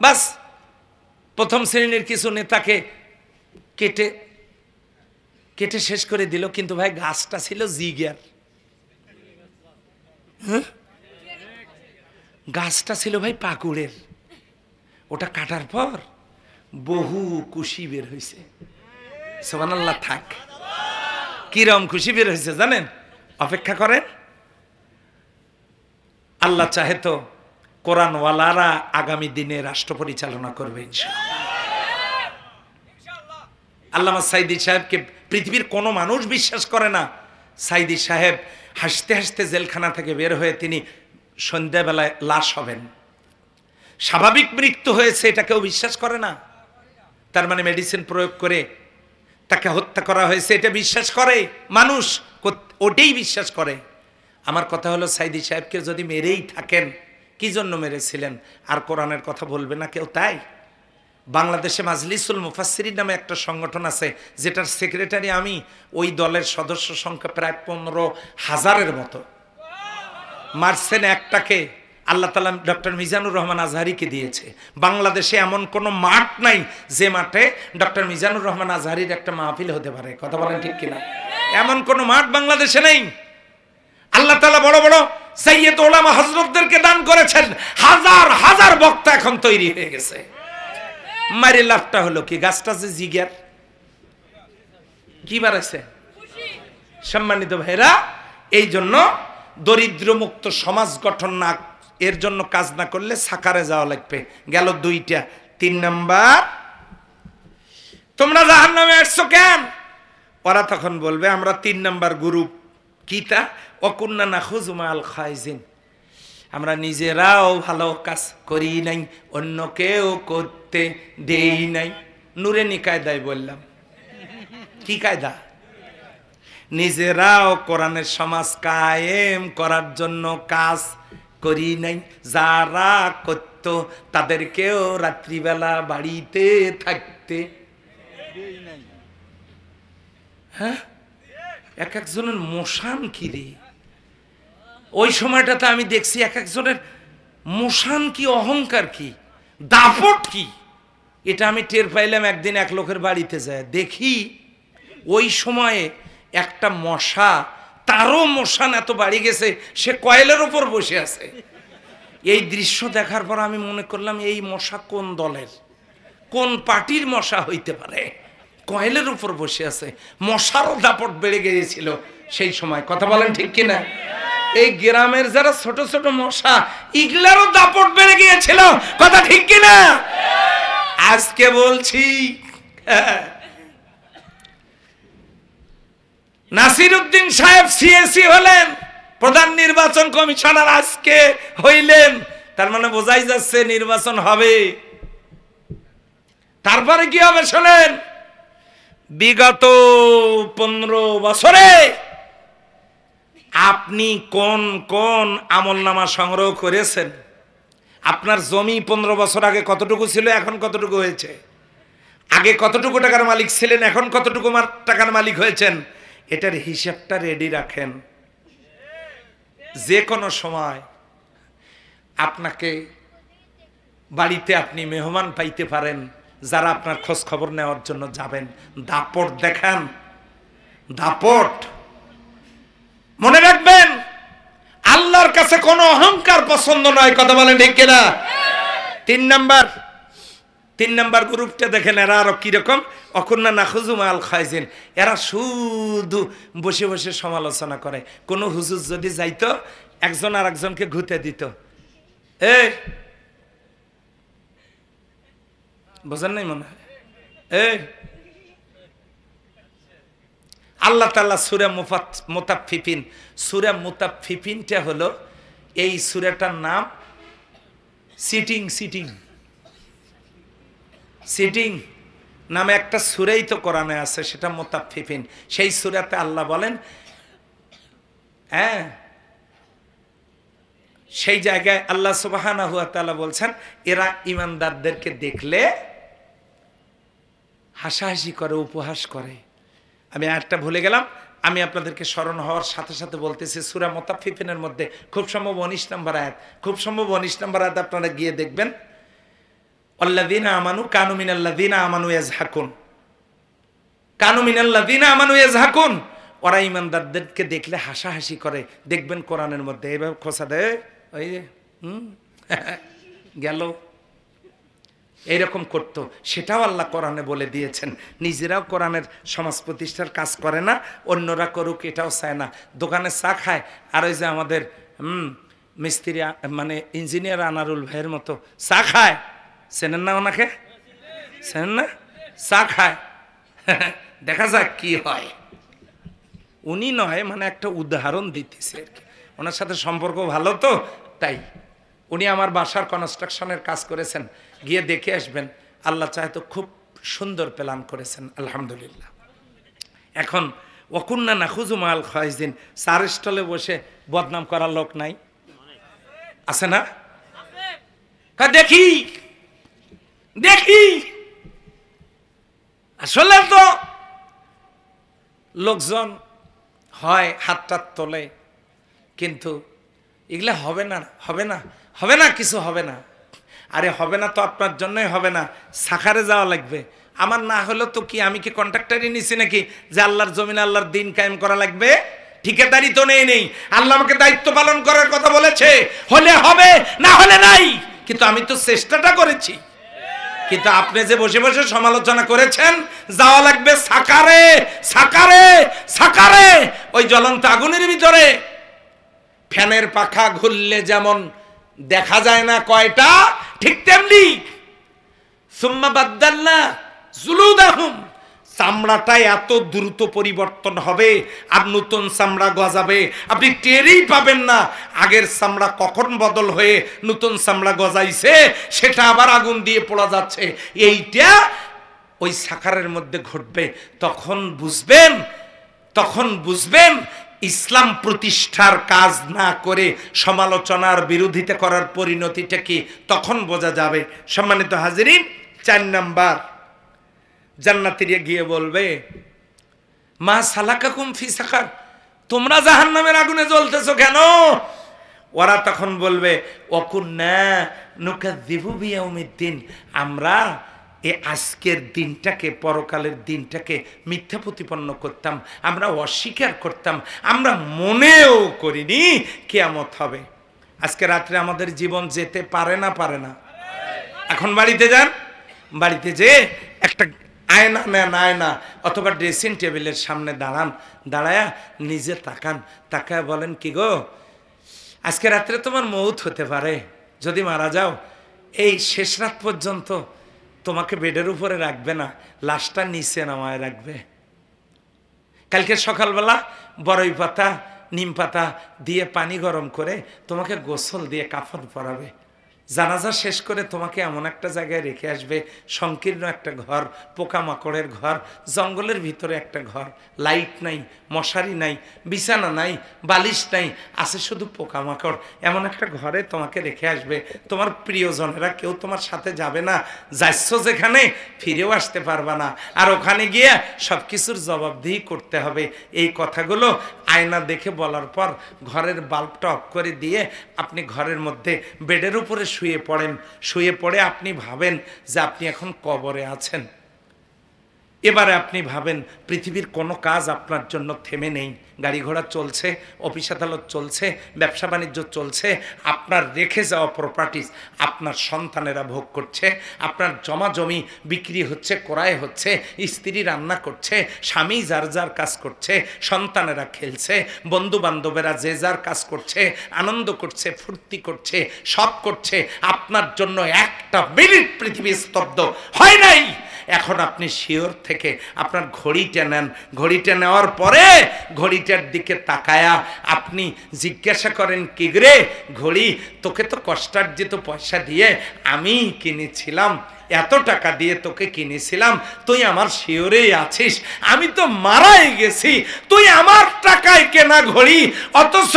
বাস। প্রথম শ্রেণীর কিছু নেতাকে কেটে কেটে শেষ করে দিল, কিন্তু ভাই গাছটা ছিল জিগিয়ার। গাছটা ছিল ভাই পাকুড়ের। ওটা কাটার পর বহু কুশি বের হয়েছে। সুবহানাল্লাহ। থাক, কিরম খুশি বের হয়েছে জানেন? অপেক্ষা করেন, আল্লাহ চাহে তো কোরআনওয়ালারা আগামী দিনে রাষ্ট্র পরিচালনা করবে ইনশাআল্লাহ। আল্লামা সাইদি সাহেবকে পৃথিবীর কোনো মানুষ বিশ্বাস করে না। সাইদি সাহেব হাসতে হাসতে জেলখানা থেকে বের হয়ে তিনি সন্ধ্যাবেলায় লাশ হবেন। স্বাভাবিক মৃত্যু হয়েছে এটা কেউ বিশ্বাস করে না। তার মানে মেডিসিন প্রয়োগ করে তাকে হত্যা করা হয়েছে এটা বিশ্বাস করে মানুষ, ওটাই বিশ্বাস করে। আমার কথা হলো, সাইদি সাহেবকে যদি মেরেই থাকেন, কি জন্য মেরেছিলেন? আর কোরআনের কথা বলবে না কেউ, তাই? বাংলাদেশে মাজলিসুল মুফাসসিরিন নামে একটা সংগঠন আছে, যেটার সেক্রেটারি আমি। ওই দলের সদস্য সংখ্যা প্রায় 15,000-এর মতো। মারছেন একটাকে, আল্লাহ তাআলা ডক্টর মিজানুর রহমান আজহারিকে দিয়েছে। বাংলাদেশে এমন কোনো মাঠ নাই যে মাঠে ডক্টর মিজানুর রহমান আজহারির একটা মাহফিল হতে পারে। কথা বলেন ঠিক কিনা? এমন কোনো মাঠ বাংলাদেশে নেই। আল্লাহ তাআলা বড় বড় সাইয়্যিদ উলামা হযরতদেরকে দান করেছেন। হাজার হাজার বক্তা এখন তৈরি হয়ে গেছে। মারি লাভটা হলো কি? গাছটা যে জিগিয়ার, কি বাড়াইছে? সম্মানিত ভাইরা, এই জন্য দরিদ্র মুক্ত সমাজ গঠন না, এর জন্য কাজ না করলে সাকারে যাওয়া লাগবে। গেল 2টা। 3 নাম্বার, তোমরা জাহান্নামে আসছো কেন? ওরা তখন বলবে আমরা 3 নাম্বার গ্রুপ। কিতা? ওয়াকুন্না নাখুযু মাল খাইজিন, আমরা নিজেরাও ভালো কাজ করি নাই, অন্যকেও করতে দেই নাই। নুরানি কায়দায় বললাম। কি কায়দা? নিজেরাও কোরআনের সমাজ কায়েম করার জন্য কাজ করি নাই, যারা করত তাদেরকেও রাত্রিবেলা বাড়িতে থাকতে। হ্যাঁ, এক একজনের মোশান কি রে! ওই সময়টাতে আমি দেখছি এক একজনের মোশান কি, অহংকার কি, দাপট কি, এটা আমি টের পাইলাম একদিন এক লোকের বাড়িতে যায়। দেখি ওই সময়ে একটা মশা, তারও মশান এত বাড়ি গেছে, সে কয়েলের ওপর বসে আছে। এই দৃশ্য দেখার পর আমি মনে করলাম, এই মশা কোন দলের, কোন পার্টির মশা হইতে পারে? কয়েলের উপর বসে আছে। মশারও দাপট বেড়ে গিয়েছিল সেই সময়। কথা বলেন ঠিক কিনা? এই গ্রামের যারা ছোট ছোট মশা, ইগলারও দাপট বেড়ে গিয়েছিল। কথা ঠিক কিনা? আজকে বলছি, নাসিরউদ্দিন সাহেব সিএসি হলেন, প্রধান নির্বাচন কমিশনার আজকে হইলেন। তার মানে বোঝাই যাচ্ছে নির্বাচন হবে। তারপরে কি হবে শোনেন, বিগত 15 বছরে আপনি কোন কোন আমলনামা সংগ্রহ করেছেন, আপনার জমি 15 বছর আগে কতটুকু ছিল, এখন কতটুকু হয়েছে? আগে কতটুকু টাকার মালিক ছিলেন, এখন কতটুকু টাকার মালিক হয়েছেন? এটার হিসাবটা রেডি রাখেন। যে কোনো সময় আপনাকে বাড়িতে আপনি মেহমান পাইতে পারেন, যারা আপনার খোঁজ খবর নেওয়ার জন্য যাবেন। দাপট দেখান, দাপট। মনে রাখবেন, আল্লাহর কাছে কোনো অহংকার পছন্দ নয়। কথা বলেন ঠিক কিনা? 3 নাম্বার গ্রুপটা দেখেন, এরা আরো কিরকম। অকুন্না নাখুজু মাল খাইছেন, এরা শুধু বসে বসে সমালোচনা করে। কোন হুজুর যদি যাইতো, একজন আর একজনকে ঘুতে দিত। এই বোঝেন নাই মনে হয়? এই আল্লাহ তাআলা সূরা মুতাফফিফিন, সূরা মুতাফফিফিনটা হলো, এই সূরাটার নাম সিটিং নামে একটা সূরাই তো কোরআনে আছে, সেটা মুতাফফিফিন। সেই সূরাতে আল্লাহ বলেন, হ্যাঁ, সেই জায়গায় আল্লাহ সুবহানাহু ওয়া তাআলা বলছেন, এরা ঈমানদারদেরকে দেখলে হাসাহাসি করে, উপহাস করে। আমি আরেকটা ভুলে গেলাম, আমি আপনাদেরকে স্মরণ হওয়ার সাথে সাথে বলতেছি। সূরা মুতাফফিফিনের মধ্যে খুব সম্ভব 19 নম্বর আয়াত, খুব সম্ভব 19 নম্বর আয়াত আপনারা গিয়ে দেখবেন। আল্লাযীনা আমানু কানু মিনাল্লাযীনা আমানু ইয়াজহাকুন, কানু মিনাল্লাযীনা আমানু ইয়াজহাকুন। ওরা ঈমানদারদেরকে দেখলে হাসাহাসি করে। দেখবেন কোরআনের মধ্যে এইভাবে খোঁচা দেয়, ওই গেল, এইরকম করতো। সেটাও আল্লাহ কোরআনে বলে দিয়েছেন। নিজেরাও কোরআনের সমাজ প্রতিষ্ঠার কাজ করে না, অন্যরা করুক এটাও চায় না। দোকানে চা খায়, আর ওই যে আমাদের মিস্ত্রি মানে ইঞ্জিনিয়ার আনারুল ভাইয়ের মতো চা খায়। চেনেন না ওনাকে? চেনেন না? চা খায়, দেখা যাক কি হয়। উনি নয়, মানে একটা উদাহরণ দিতেছে আর কি। ওনার সাথে সম্পর্ক ভালো তো, তাই। উনি আমার বাসার কনস্ট্রাকশনের কাজ করেছেন, গিয়ে দেখে আসবেন। আল্লাহ চায় তো খুব সুন্দর প্ল্যান করেছেন, আলহামদুলিল্লাহ। এখন ওয়াকুন্না নাখুজু মাল খাইজিন, চার স্টলে বসে বদনাম করার লোক নাই? আছে না? দেখি দেখি, আসলে তো লোকজন হয় হাতটা তোলে, কিন্তু এগুলা হবে না, হবে না, হবে না, কিছু হবে না। আরে হবে না তো আপনার জন্যই হবে না, সাখারে যাওয়া লাগবে। আমার না হলো তো কি, আমি কি কন্ট্রাক্টরই নিছি নাকি যে আল্লাহর জমিনে আল্লাহর দিন কায়েম করা লাগবে? ঠিকাদারি তো নেই। আল্লাহ আমাকে দায়িত্ব পালন করার কথা বলেছে, হলে হবে, না হলে নাই। কিন্তু আমি তো চেষ্টাটা করেছি। কিন্তু আপনি যে বসে বসে সমালোচনা করেছেন, যাওয়া লাগবে সাকারে, সাকারে, সাকারে, ওই জ্বলন্ত আগুনের ভিতরে। ফ্যানের পাখা ঘুরলে যেমন দেখা যায় না কয়টা, ঠিক তেমনি সুম্মা বাদদালনা জুলুদাহুম, চামড়াটা এত দ্রুত পরিবর্তন হবে আর নতুন চামড়া গজাবে, আপনি টেরই পাবেন না আগের চামড়া কখন বদল হয়ে নতুন চামড়া গজাইছে, সেটা আবার আগুন দিয়ে পোড়া যাচ্ছে। এইটা ওই সাকারের মধ্যে ঘটবে। তখন বুঝবেন ইসলাম প্রতিষ্ঠার কাজ না করে সমালোচনার বিরোধিতা করার পরিণতিটা কি, তখন বোঝা যাবে। সম্মানিত হাজিরিন, 4 নাম্বার, জান্নাতীরা গিয়ে বলবে, মা সালাকাকুম ফি সাকার, তোমরা জাহান্নামের আগুনে জ্বলতেছো কেন? ওরা তখন বলবে, ওয়াকুন্না নুকাযযিবু বিয়াউমিদ্দিন, আমরা আজকের দিনটাকে, পরকালের দিনটাকে মিথ্যা প্রতিপন্ন করতাম, আমরা অস্বীকার করতাম, আমরা মনেও করিনি কিয়ামত হবে। আজকে রাত্রে আমাদের জীবন যেতে পারে না, পারে না? এখন বাড়িতে যান, বাড়িতে যেয়ে একটা আয়না নেন, আয়না অথবা ড্রেসিং টেবিলের সামনে দাঁড়ান, দাঁড়ায়া নিজে তাকান, তাকায় বলেন, কি গো, আজকে রাত্রে তোমার মৌত হতে পারে, যদি মারা যাও এই শেষ রাত পর্যন্ত তোমাকে বেডের উপরে রাখবে না, লাশটা নিচে নামায় রাখবে। কালকে সকালবেলা বড়ই পাতা, নিম পাতা দিয়ে পানি গরম করে তোমাকে গোসল দিয়ে কাফন পরাবে। জানাজা শেষ করে তোমাকে এমন একটা জায়গায় রেখে আসবে, সংকীর্ণ একটা ঘর, পোকামাকড়ের ঘর, জঙ্গলের ভিতরে একটা ঘর, লাইট নাই, মশারি নাই, বিছানা নাই, বালিশ নাই, আছে শুধু পোকামাকড়। এমন একটা ঘরে তোমাকে রেখে আসবে, তোমার প্রিয়জনেরা কেউ তোমার সাথে যাবে না, যাচ্ছ যেখানে ফিরেও আসতে পারবা না, আর ওখানে গিয়ে সব কিছুর জবাবদিহি করতে হবে। এই কথাগুলো আয়না দেখে বলার পর ঘরের বাল্বটা অফ করে দিয়ে আপনি ঘরের মধ্যে বেডের উপরে শুয়ে পড়েন। শুয়ে পড়ে আপনি ভাবেন যে আপনি এখন কবরে আছেন। এবারে আপনি ভাবেন পৃথিবীর কোনো কাজ আপনার জন্য থেমে নেই, গাড়ি ঘোড়া চলছে, অফিস আদালত চলছে, ব্যবসা বাণিজ্য চলছে, আপনার রেখে যাওয়া প্রপার্টিজ আপনার সন্তানেরা ভোগ করছে, আপনার জমা জমি বিক্রি হচ্ছে, ক্রয় হচ্ছে, স্ত্রী রান্না করছে, স্বামী যার যার কাজ করছে, সন্তানেরা খেলছে, বন্ধু বান্ধবেরা যে যার কাজ করছে, আনন্দ করছে, ফুর্তি করছে, সব করছে। আপনার জন্য একটা মিনিট পৃথিবী স্তব্ধ হয় নাই। এখন আপনি শিওর থেকে আপনার ঘড়িটা নেন, ঘড়িটা নেওয়ার পরে ঘড়িটার দিকে তাকায়া আপনি জিজ্ঞাসা করেন, কি রে ঘড়ি, তোকে তো কষ্টার্জিত পয়সা দিয়ে আমি কিনেছিলাম, এত টাকা দিয়ে তোকে কিনেছিলাম, তুই আমার শিওরেই আছিস, আমি তো মারাই গেছি, তুই আমার টাকায় কেনা ঘড়ি, অথচ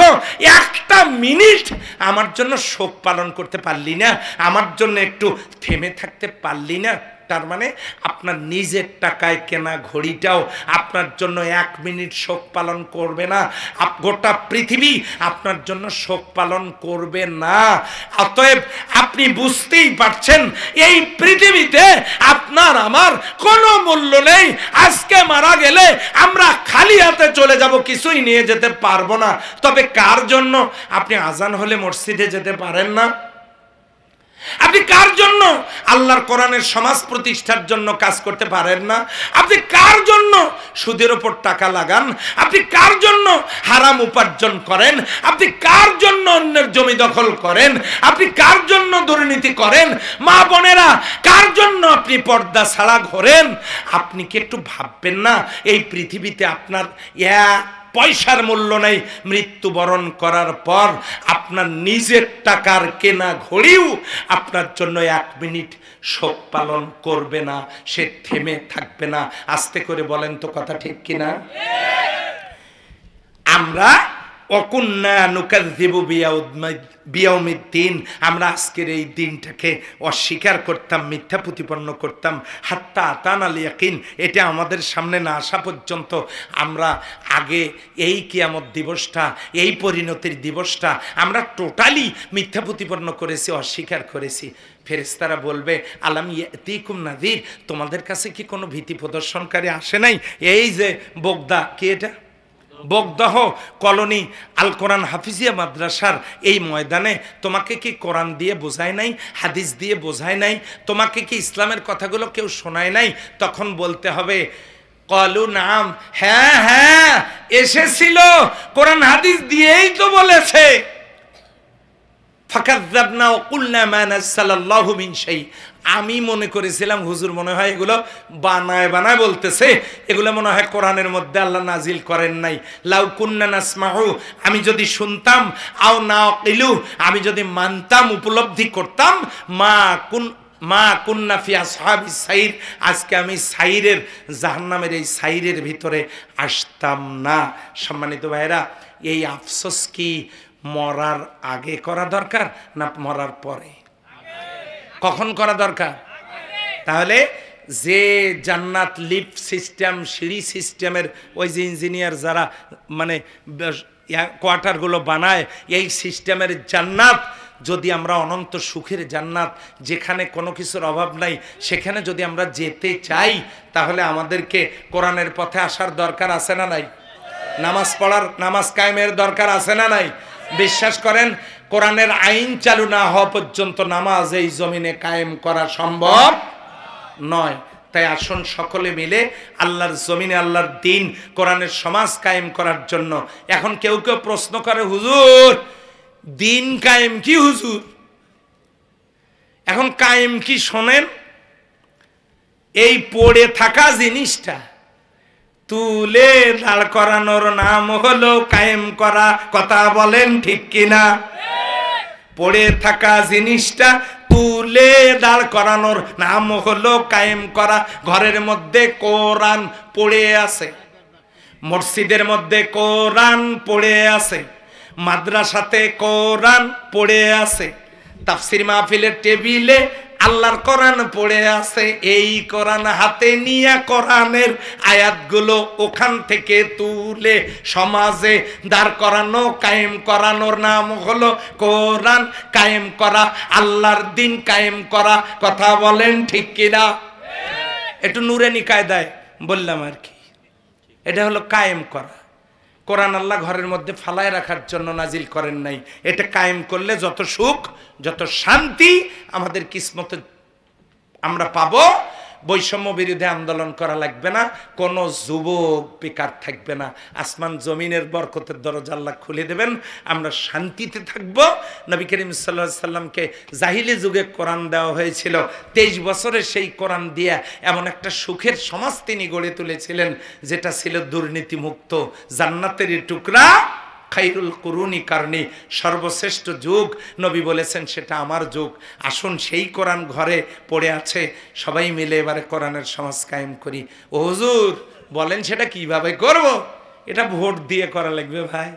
একটা মিনিট আমার জন্য শোক পালন করতে পারলি না, আমার জন্য একটু থেমে থাকতে পারলি না। তার মানে আপনার নিজের টাকায় কেনা ঘড়িটাও আপনার জন্য এক মিনিট শোক পালন করবে না, গোটা পৃথিবী আপনার জন্য শোক পালন করবে না। অতএব আপনি বুঝতেই পারছেন এই পৃথিবীতে আপনার আমার কোনো মূল্য নেই। আজকে মারা গেলে আমরা খালি হাতে চলে যাব, কিছুই নিয়ে যেতে পারবো না। তবে কার জন্য? আপনি আজান হলে মসজিদে যেতে পারেন না? আপনি কার জন্য আল্লাহর কোরআনের সমাজ প্রতিষ্ঠার জন্য কাজ করতে পারেন না? আপনি কার জন্য সুদের উপর টাকা লাগান? আপনি কার জন্য হারাম উপার্জন করেন? আপনি কার জন্য অন্যের জমি দখল করেন? আপনি কার জন্য দুর্নীতি করেন? মা বোনেরা, কার জন্য আপনি পর্দা ছাড়া ঘোরেন? আপনি কি একটু ভাববেন না এই পৃথিবীতে আপনার পয়সার মূল্য নেই? মৃত্যুবরণ করার পর আপনার নিজের টাকার কেনা ঘড়িও আপনার জন্য এক মিনিট শোক পালন করবে না, সে থেমে থাকবে না। আস্তে করে বলেন তো, কথা ঠিক কিনা? আমরা অকুন্না নুকাযযিবু বিয়াউমিদ্দিন, আমরা আজকের এই দিনটাকে অস্বীকার করতাম, মিথ্যা প্রতিপন্ন করতাম, হাত্তা আতানাল ইয়াকিন, এটা আমাদের সামনে না আসা পর্যন্ত আমরা আগে এই কিয়ামত দিবসটা, এই পরিণতির দিবসটা আমরা টোটালি মিথ্যা প্রতিপন্ন করেছি, অস্বীকার করেছি। ফেরেশতারা বলবে, আলাম ইয়াতিকুম নাযীর, তোমাদের কাছে কি কোনো ভীতি প্রদর্শনকারী আসে নাই? এই যে বোগদা, কি এটা বগদাহ কলোনি আল কোরআন হাফিজিয়া মাদ্রাসার এই ময়দানে তোমাকে কি কোরআন দিয়ে বোঝায় নাই, হাদিস দিয়ে বোঝায় নাই? তোমাকে কি ইসলামের কথাগুলো কেউ শোনায় নাই? তখন বলতে হবে, কলু নাম, হ্যাঁ হ্যাঁ এসেছিল, কোরআন হাদিস দিয়েই তো বলেছে। ফাকাযযাবনা ওয়া কুলনা মা নাযালাল্লাহু মিন শাই, আমি মনে করেছিলাম হুজুর মনে হয় এগুলো বানায় বানায় বলতেছে, এগুলো মনে হয় কোরআনের মধ্যে আল্লাহ নাজিল করেন নাই। লাউ কুন্না নাসমাউ, আমি যদি শুনতাম, আও নাকিলু, আমি যদি মানতাম, উপলব্ধি করতাম, মা কুন্না ফি আসহাবিস সাইর, আজকে আমি সাইরের, জাহান্নামের এই সাইরের ভিতরে আসতাম না। সম্মানিত ভাইরা, এই আফসোস কি মরার আগে করা দরকার না মরার পরে? কখন করা দরকার? তাহলে যে জান্নাত লিফট সিস্টেম, সিঁড়ি সিস্টেমের ওই যে ইঞ্জিনিয়ার যারা মানে কোয়ার্টারগুলো বানায়, এই সিস্টেমের জান্নাত যদি আমরা অনন্ত সুখের জান্নাত, যেখানে কোনো কিছুর অভাব নাই, সেখানে যদি আমরা যেতে চাই, তাহলে আমাদেরকে কোরআনের পথে আসার দরকার আছে না নাই? নামাজ পড়ার, নামাজ কায়েমের দরকার আছে না নাই? বিশ্বাস করেন, কোরআনের আইন চালু না হওয়া পর্যন্ত নামাজ এই জমিনে কায়েম করা সম্ভব নয়। তাই আসুন সকলে মিলে আল্লাহর জমিনে আল্লাহর দিন, কোরআনের সমাজ কায়েম করার জন্য। এখন কেউ কেউ প্রশ্ন করে, হুজুর দিন কায়েম কি হুজুর? এখন কায়েম কি শোনেন, এই পড়ে থাকা জিনিসটা তুলে দাঁড় করানোর নাম হলো কায়েম করা। কথা বলেন ঠিক কিনা? পড়ে থাকা জিনিসটা তুলে দাঁড় করানোর নাম হলো কায়েম করা। ঘরের মধ্যে কোরআন পড়ে আছে, মসজিদের মধ্যে কোরআন পড়ে আছে, মাদ্রাসাতে কোরআন পড়ে আছে, তাফসির মাহফিলের টেবিলে আল্লাহর কোরআন পড়ে আছে। এই কোরআন হাতে নিয়ে কোরআনের আয়াতগুলো ওখান থেকে তুলে সমাজে দাঁড় করানো, কায়েম করানোর নাম হলো কোরআন কায়েম করা, আল্লাহর দিন কায়েম করা। কথা বলেন ঠিক কিনা? একটু নুরানি কায়দায় বললাম আর কি। এটা হলো কায়েম করা। কোরআন আল্লাহ ঘরের মধ্যে ফালায় রাখার জন্য নাজিল করেন নাই। এটা কায়েম করলে যত সুখ, যত শান্তি আমাদের কিসমতে আমরা পাবো। বৈষম্য বিরোধী আন্দোলন করা লাগবে না, কোনো যুবক বেকার থাকবে না। আসমান জমিনের বরকতের দরজা আল্লাহ খুলে দেবেন, আমরা শান্তিতে থাকবো। নবী করিম সাল্লাল্লাহু আলাইহি সাল্লামকে জাহিলি যুগে কোরআন দেওয়া হয়েছিল, 23 বছরে সেই কোরআন দিয়ে এমন একটা সুখের সমাজ তিনি গড়ে তুলেছিলেন যেটা ছিল দুর্নীতিমুক্ত, জান্নাতেরই টুকরা। খাইরুল কুরুনি কারণী, সর্বশ্রেষ্ঠ যুগ নবী বলেছেন সেটা আমার যুগ। আসুন সেই কোরআন ঘরে পড়ে আছে, সবাই মিলে এবারে কোরআনের সমাজ কায়েম করি। ও হুজুর বলেন সেটা কিভাবে করব? এটা ভোট দিয়ে করা লাগবে ভাই।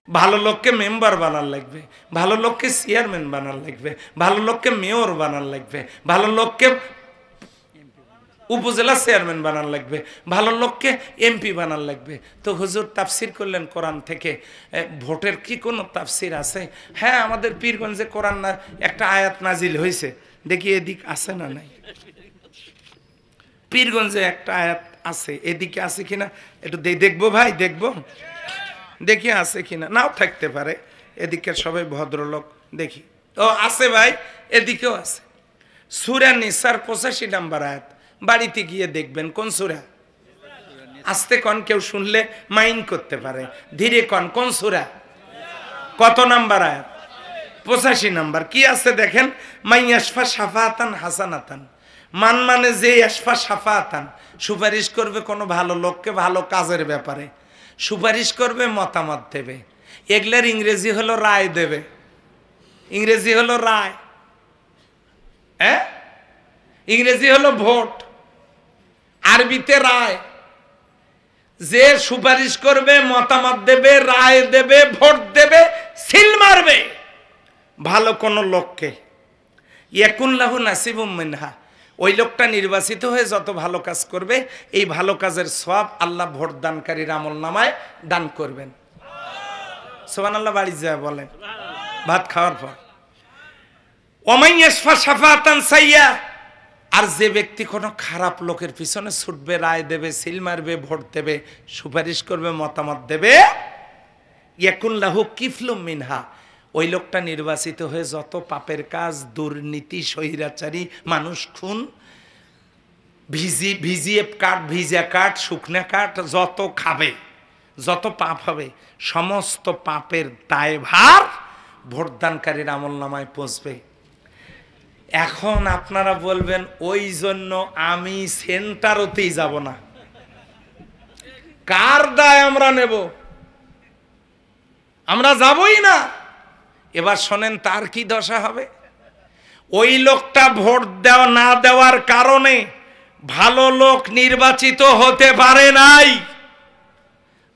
ভালো লোককে মেম্বার বানার লাগবে, ভালো লোককে চেয়ারম্যান বানার লাগবে, ভালো লোককে মেয়র বানার লাগবে, ভালো লোককে উপজেলা চেয়ারম্যান বানান লাগবে, ভালো লোককে এমপি বানান লাগবে। তো হুজুর তাফসির করলেন কোরআন থেকে, ভোটের কি কোনো তাফসির আছে? হ্যাঁ, আমাদের পীরগঞ্জে কোরআন না একটা আয়াত নাজিল হয়েছে, দেখি এদিক আছে না নাই। পীরগঞ্জে একটা আয়াত আছে, এদিকে আছে কিনা একটু দেখবো ভাই, দেখবো দেখি আছে কিনা, নাও থাকতে পারে। এদিকে সবাই ভদ্রলোক, দেখি। ও আছে ভাই, এদিকেও আছে। সূরা নিসার 85 নম্বর আয়াত, বাড়িতে গিয়ে দেখবেন। কোন সূরা? আস্তে কন, কেউ শুনলে মাইন্ড করতে পারে। ধীরে কন, কোন সূরা? কত নাম্বার আয়াত? 85 নাম্বার। কি আছে দেখেন, মাইয়াশফা শাফাতান হাসানাতান, মান মানে যে ইয়াশফা শাফাতান, সুপারিশ করবে কোনো ভালো লোককে ভালো কাজের ব্যাপারে, সুপারিশ করবে, মতামত দেবে। এগুলার ইংরেজি হলো রায় দেবে, ইংরেজি হলো রায়, হ্যাঁ ইংরেজি হলো ভোট, আরবিতে রায়। যে সুপারিশ করবে, মতামত দেবে, রায় দেবে, ভোট দেবে, সিল মারবে ভালো কোন লোককে, ইয়াকুন লাহু নাসিবুম মিনহা, ওই লোকটা নির্বাচিত হয়ে যত ভালো কাজ করবে, এই ভালো কাজের সওয়াব আল্লাহ ভোট দানকারীর আমলনামায় দান করবেন। সুবহানাল্লাহ বাড়ি যায় বলেন ভাত খাওয়ার পর। ওমান ইয়াশফা শাফাতান সাইয়্যা, আর যে ব্যক্তি কোনো খারাপ লোকের পিছনে ছুটবে, রায় দেবে, সিল মারবে, ভোট দেবে, সুপারিশ করবে, মতামত দেবে, ইয়াকুন লাহু কিফলুম মিনহা, ওই লোকটা নির্বাচিত হয়ে যত পাপের কাজ, দুর্নীতি, স্বৈরাচারী, মানুষ খুন, ভিজিয়ে কাঠ, ভিজা কাঠ, শুকনা কাঠ যত খাবে, যত পাপ হবে, সমস্ত পাপের দায়ভার ভোটদানকারীর আমলনামায় পৌঁছবে। এখন আপনারা বলবেন ওই জন্য আমি সেন্টারতেই যাব না, কার দায় আমরা নেব? আমরা যাবই না। এবার শোনেন তার কি দশা হবে। ওই লোকটা ভোট দেওয়া না দেওয়ার কারণে ভালো লোক নির্বাচিত হতে পারে নাই,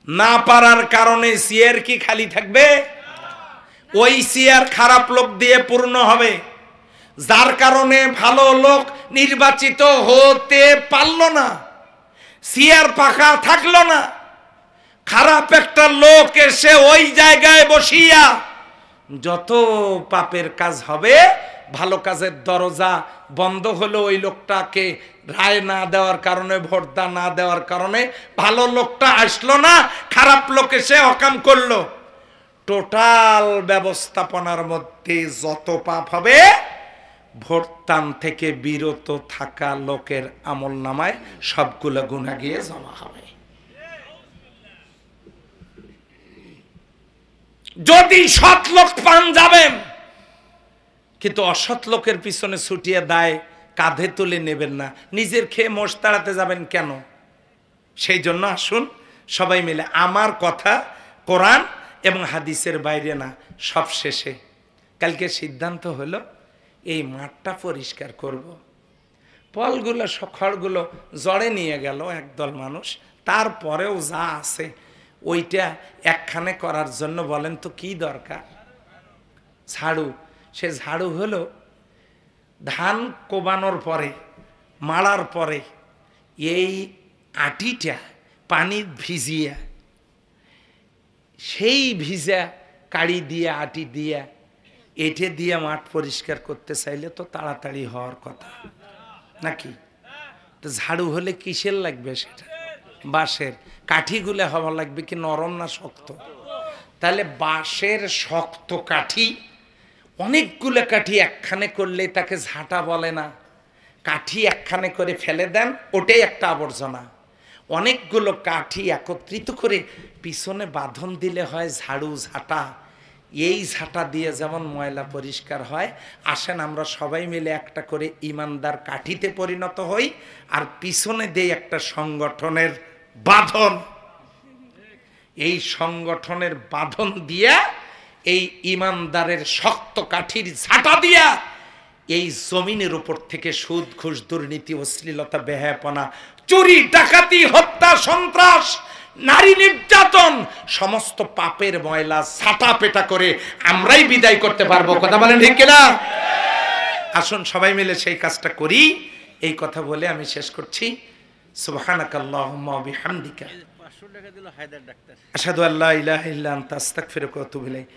না পারার কারণে চেয়ার কি খালি থাকবে? ওই চেয়ার খারাপ লোক দিয়ে পূর্ণ হবে, যার কারণে ভালো লোক নির্বাচিত হতে পারল না, চেয়ার পাকা থাকলো না। খারাপ একটা লোক এসে ওই জায়গায় বসিয়া যত পাপের কাজ হবে, ভালো কাজের দরজা বন্ধ হলো ওই লোকটাকে রায় না দেওয়ার কারণে, ভোট না দেওয়ার কারণে। ভালো লোকটা আসলো না, খারাপ লোক এসে অকাম করলো। টোটাল ব্যবস্থাপনার মধ্যে যত পাপ হবে, ভোটদান থেকে বিরত থাকা লোকের আমলনামায় সবগুলো গুনাহ গিয়ে জমা হবে। যদি সৎ লোক পান যাবেন, কিন্তু অসৎ লোকের পিছনে ছুটিয়ে দায় কাঁধে তুলে নেবেন না। নিজের খেয়ে মোষ তাড়াতে যাবেন কেন? সেই জন্য আসুন সবাই মিলে, আমার কথা কোরআন এবং হাদিসের বাইরে না, সব শেষে কালকে সিদ্ধান্ত হলো এই মাঠটা পরিষ্কার করব। ফলগুলো খড়গুলো জড়ে নিয়ে গেল একদল মানুষ, তারপরেও যা আছে ওইটা একখানে করার জন্য বলেন তো কি দরকার? ঝাড়ু। সে ঝাড়ু হলো ধান কোবানোর পরে, মাড়ার পরে এই আটিটা পানি ভিজিয়া, সেই ভিজা কাড়ি দিয়ে আটি দিয়া এটে দিয়ে মাঠ পরিষ্কার করতে চাইলে তো তাড়াতাড়ি হওয়ার কথা নাকি? তো ঝাড়ু হলে কিসের লাগবে সেটা? বাঁশের। কাঠিগুলো হওয়া লাগবে কি নরম না শক্ত? তাহলে বাঁশের শক্ত কাঠি, অনেকগুলো কাঠি একখানে করলে তাকে ঝাঁটা বলে না। কাঠি একখানে করে ফেলে দেন, ওটাই একটা আবর্জনা। অনেকগুলো কাঠি একত্রিত করে পিছনে বাঁধন দিলে হয় ঝাড়ু, ঝাঁটা। এই ঝাঁটা দিয়ে যেমন ময়লা পরিষ্কার হয়, আসেন আমরা সবাই মিলে একটা করে ইমানদার কাঠিতে পরিণত হই, আর পিছনে দিয়ে একটা সংগঠনের বাঁধন, এই সংগঠনের বাঁধন দিয়া এই ইমানদারের শক্ত কাঠির ঝাঁটা দিয়া এই জমিনের উপর থেকে সুদ, ঘুষ, দুর্নীতি, অশ্লীলতা, বেহায়াপনা, চুরি, ডাকাতি, হত্যা, সন্ত্রাস, নারী নির্যাতন, সমস্ত পাপের ময়লা ছাটা পেটা করে আমরাই বিদায় করতে পারবো। কথা বলেন ঠিক কিনা? আসুন সবাই মিলে সেই কাজটা করি। এই কথা বলে আমি শেষ করছি। সুবহানাকাল্লাহুম্মা ওয়া বিহামদিকা, 500 টাকা দিল হায়দার ডাক্তার, আশহাদু আল্লা ইলাহা ইল্লা আনতা আস্তাগফিরুকা ওয়া আতুবু ইলাইক।